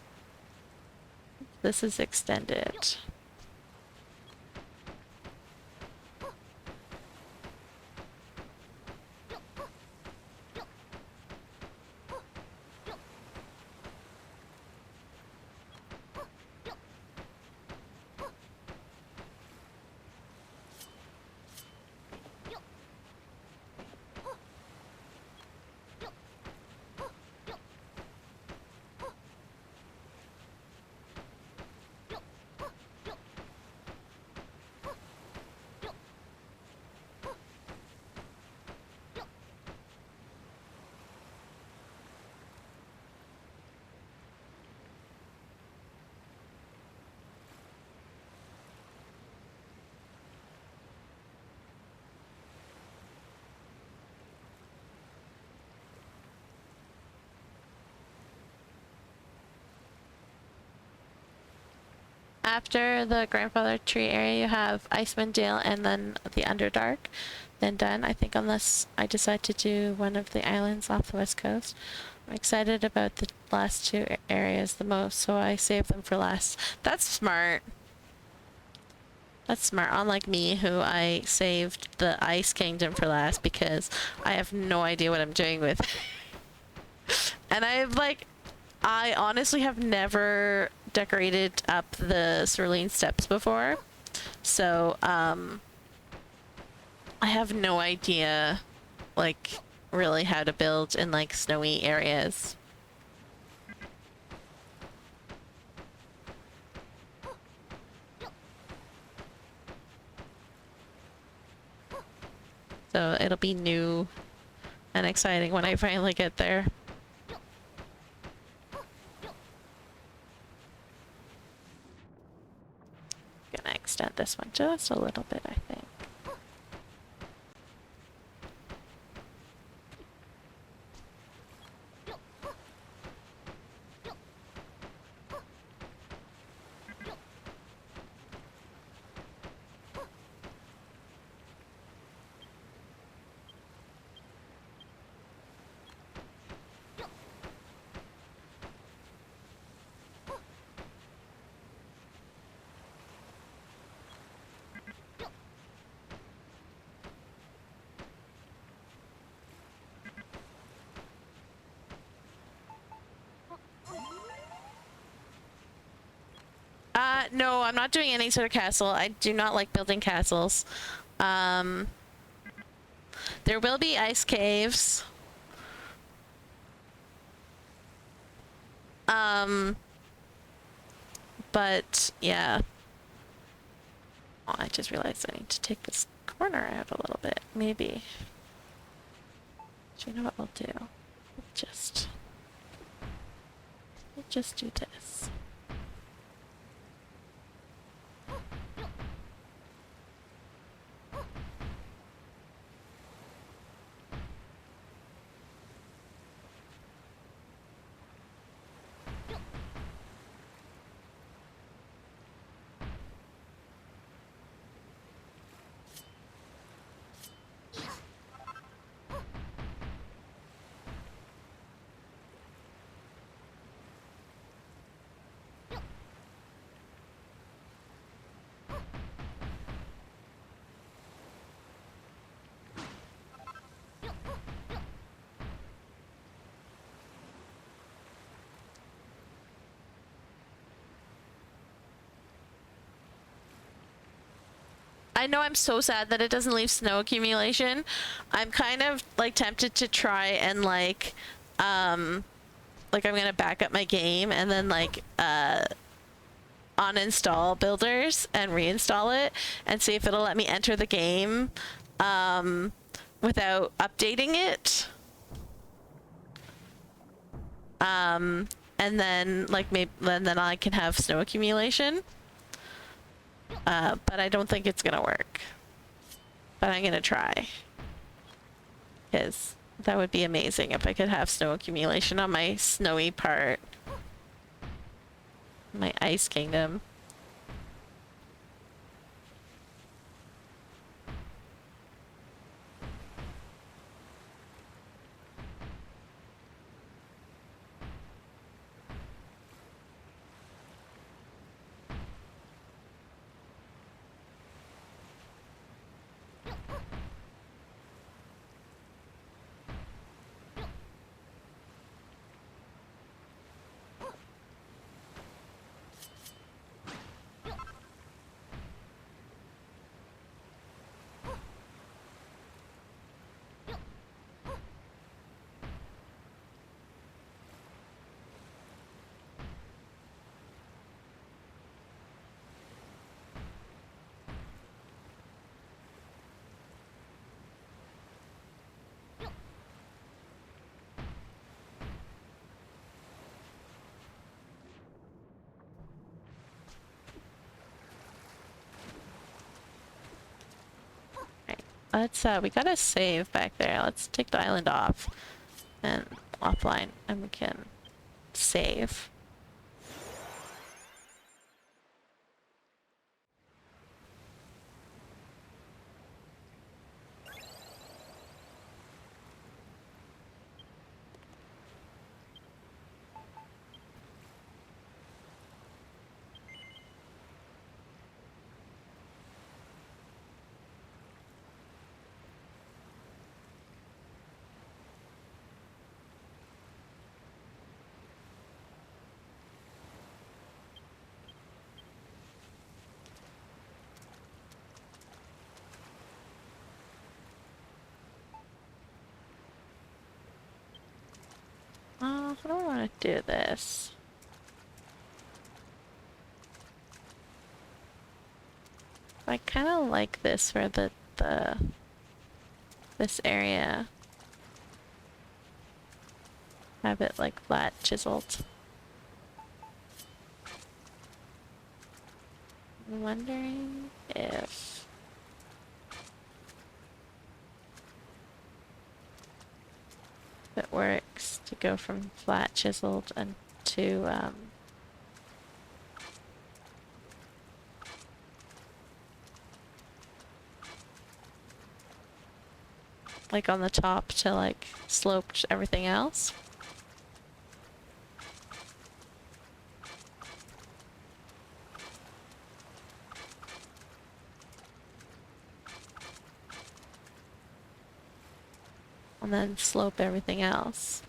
This is extended. After the grandfather tree area, you have Icewind Dale and then the Underdark. Then done, I think, unless I decide to do one of the islands off the west coast. I'm excited about the last two areas the most, so I save them for last. That's smart. That's smart, unlike me, who I saved the Ice Kingdom for last because I have no idea what I'm doing with it. And I honestly have never decorated up the Cerulean Steps before, so I have no idea, like, really how to build in like snowy areas. So it'll be new and exciting when I finally get there. Gonna extend this one just a little bit, I think. No, I'm not doing any sort of castle. I do not like building castles. There will be ice caves. But yeah. Oh, I just realized I need to take this corner out a little bit, maybe. Do you know what we'll do? We'll just do this. I know I'm so sad that it doesn't leave snow accumulation. I'm kind of like tempted to try and like I'm gonna back up my game and then like uninstall builders and reinstall it and see if it'll let me enter the game without updating it. And then like maybe then I can have snow accumulation. But I don't think it's gonna work. But I'm gonna try. Because that would be amazing if I could have snow accumulation on my snowy part. My ice kingdom. Let's we gotta save back there. Let's take the island off and offline and we can save. Oh, I don't want to do this. I kind of like this for this area. Have it like flat chiseled. I'm wondering if it works to go from flat chiseled and to like on the top to like sloped everything else. And then slope everything else.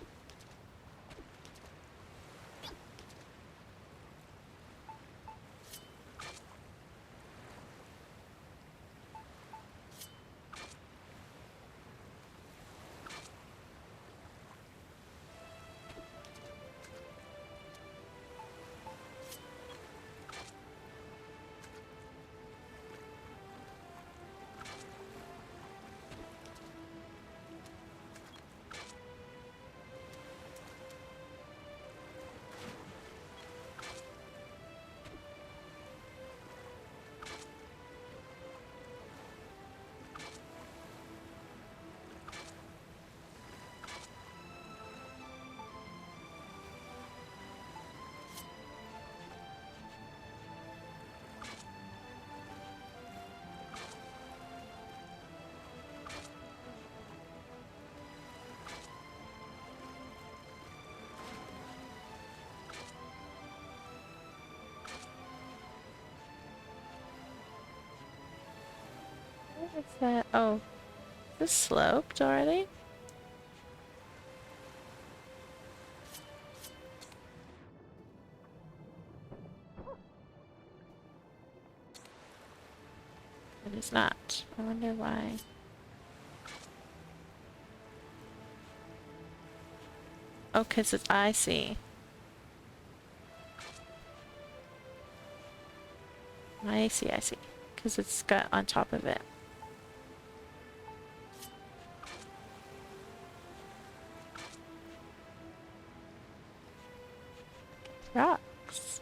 What's that? Oh, this sloped already? It is not. I wonder why. Oh, 'cause it's icy. I see, I see. 'Cause it's got on top of it. Rocks.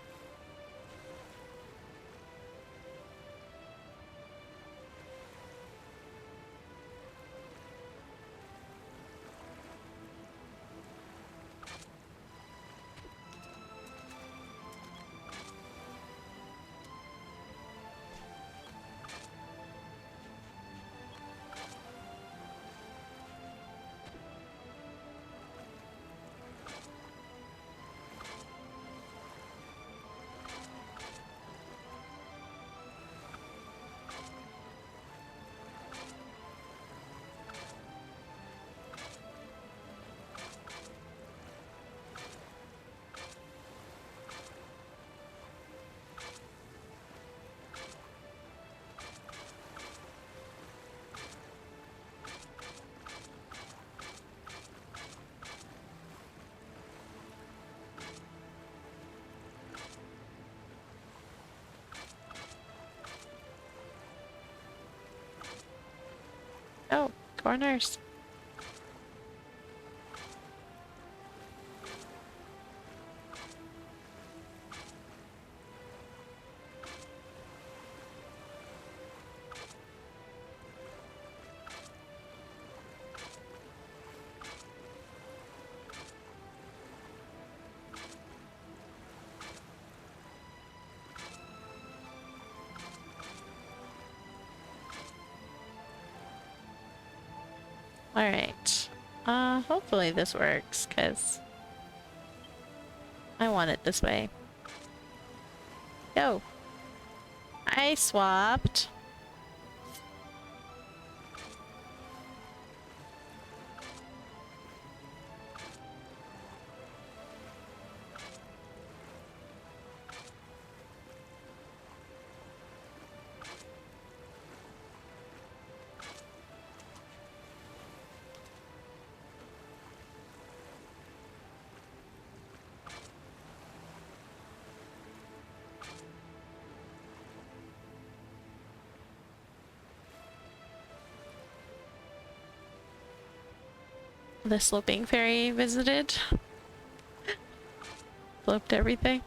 corners. Alright. Hopefully this works, because I want it this way. Yo! I swapped. The sloping ferry visited. Sloped everything.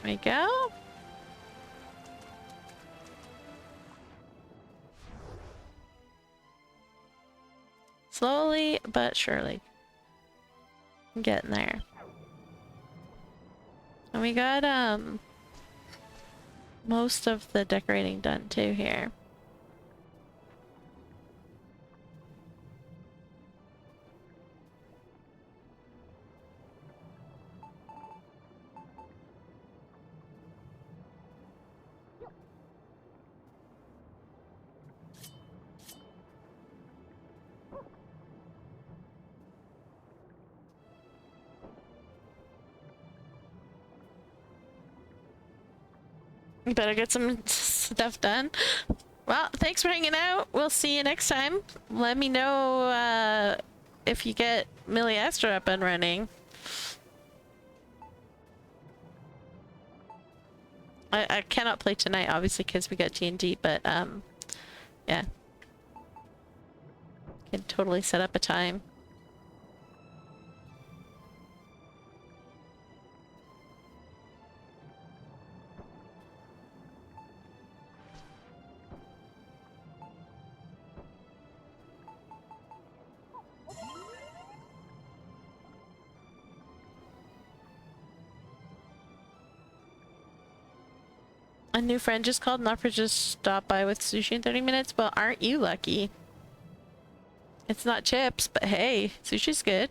There we go. Slowly but surely. I'm getting there. And we got most of the decorating done too here. We better get some stuff done. Well, thanks for hanging out. We'll see you next time. Let me know if you get Millie Astor up and running. I cannot play tonight, obviously, because we got G&D, but yeah. Can totally set up a time. A new friend just called and offered to just stop by with sushi in 30 minutes. Well, aren't you lucky? It's not chips, but hey, sushi's good.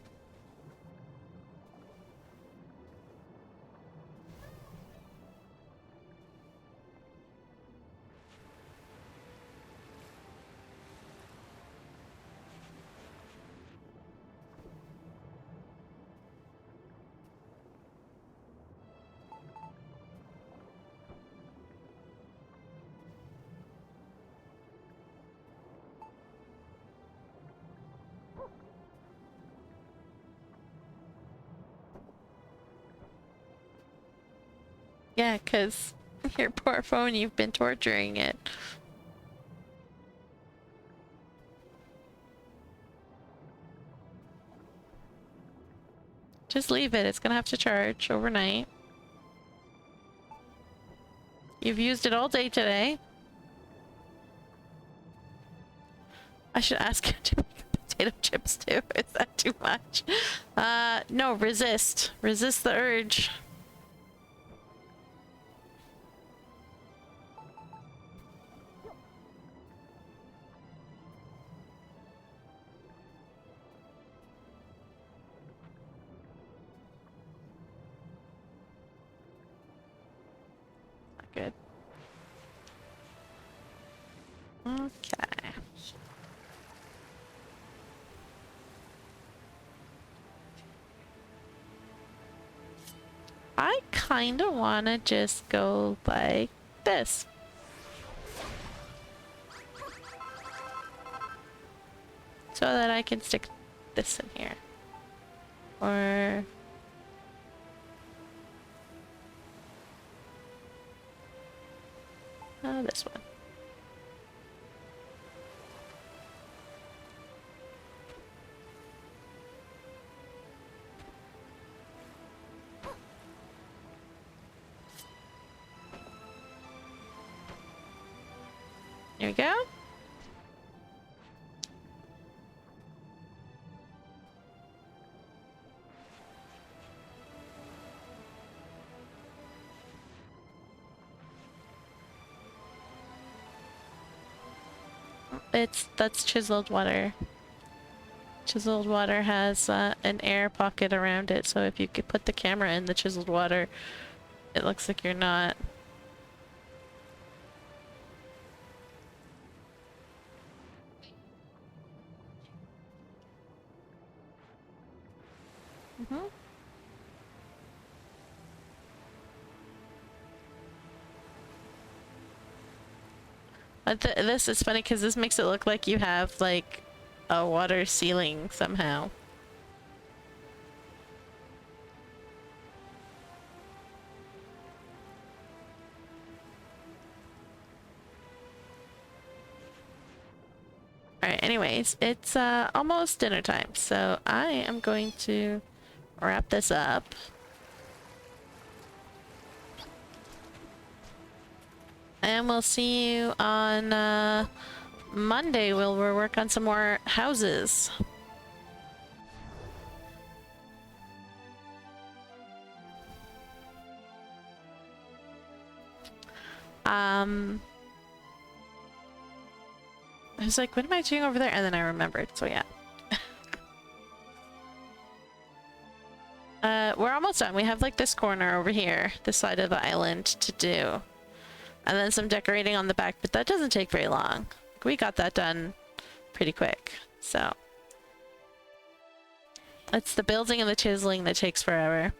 Yeah, 'cause your poor phone, you've been torturing it. Just leave it. It's gonna have to charge overnight. You've used it all day today. I should ask him to make potato chips too. Is that too much? No, resist. Resist the urge. Good. Okay. I kind of want to just go like this. So that I can stick this in here. Or... this one. Here we go. That's chiseled water. Chiseled water has an air pocket around it, so if you could put the camera in the chiseled water, it looks like you're not. Mm-hmm. This is funny because this makes it look like you have like a water ceiling somehow. Alright, anyways, it's almost dinner time, so I am going to wrap this up. And we'll see you on Monday. We'll work on some more houses. I was like, what am I doing over there? And then I remembered, so yeah. We're almost done. We have like this corner over here, this side of the island to do. And then some decorating on the back, but that doesn't take very long. We got that done pretty quick, so. It's the building and the chiseling that takes forever.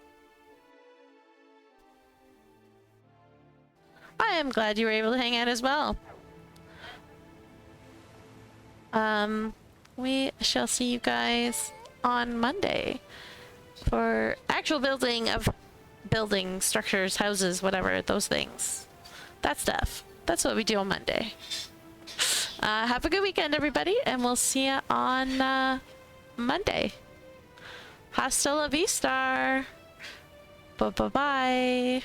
I am glad you were able to hang out as well. We shall see you guys on Monday for actual building of buildings, structures, houses, whatever, those things. That stuff. That's what we do on Monday. Have a good weekend, everybody, and we'll see you on Monday. Hasta la vista. Bye-bye.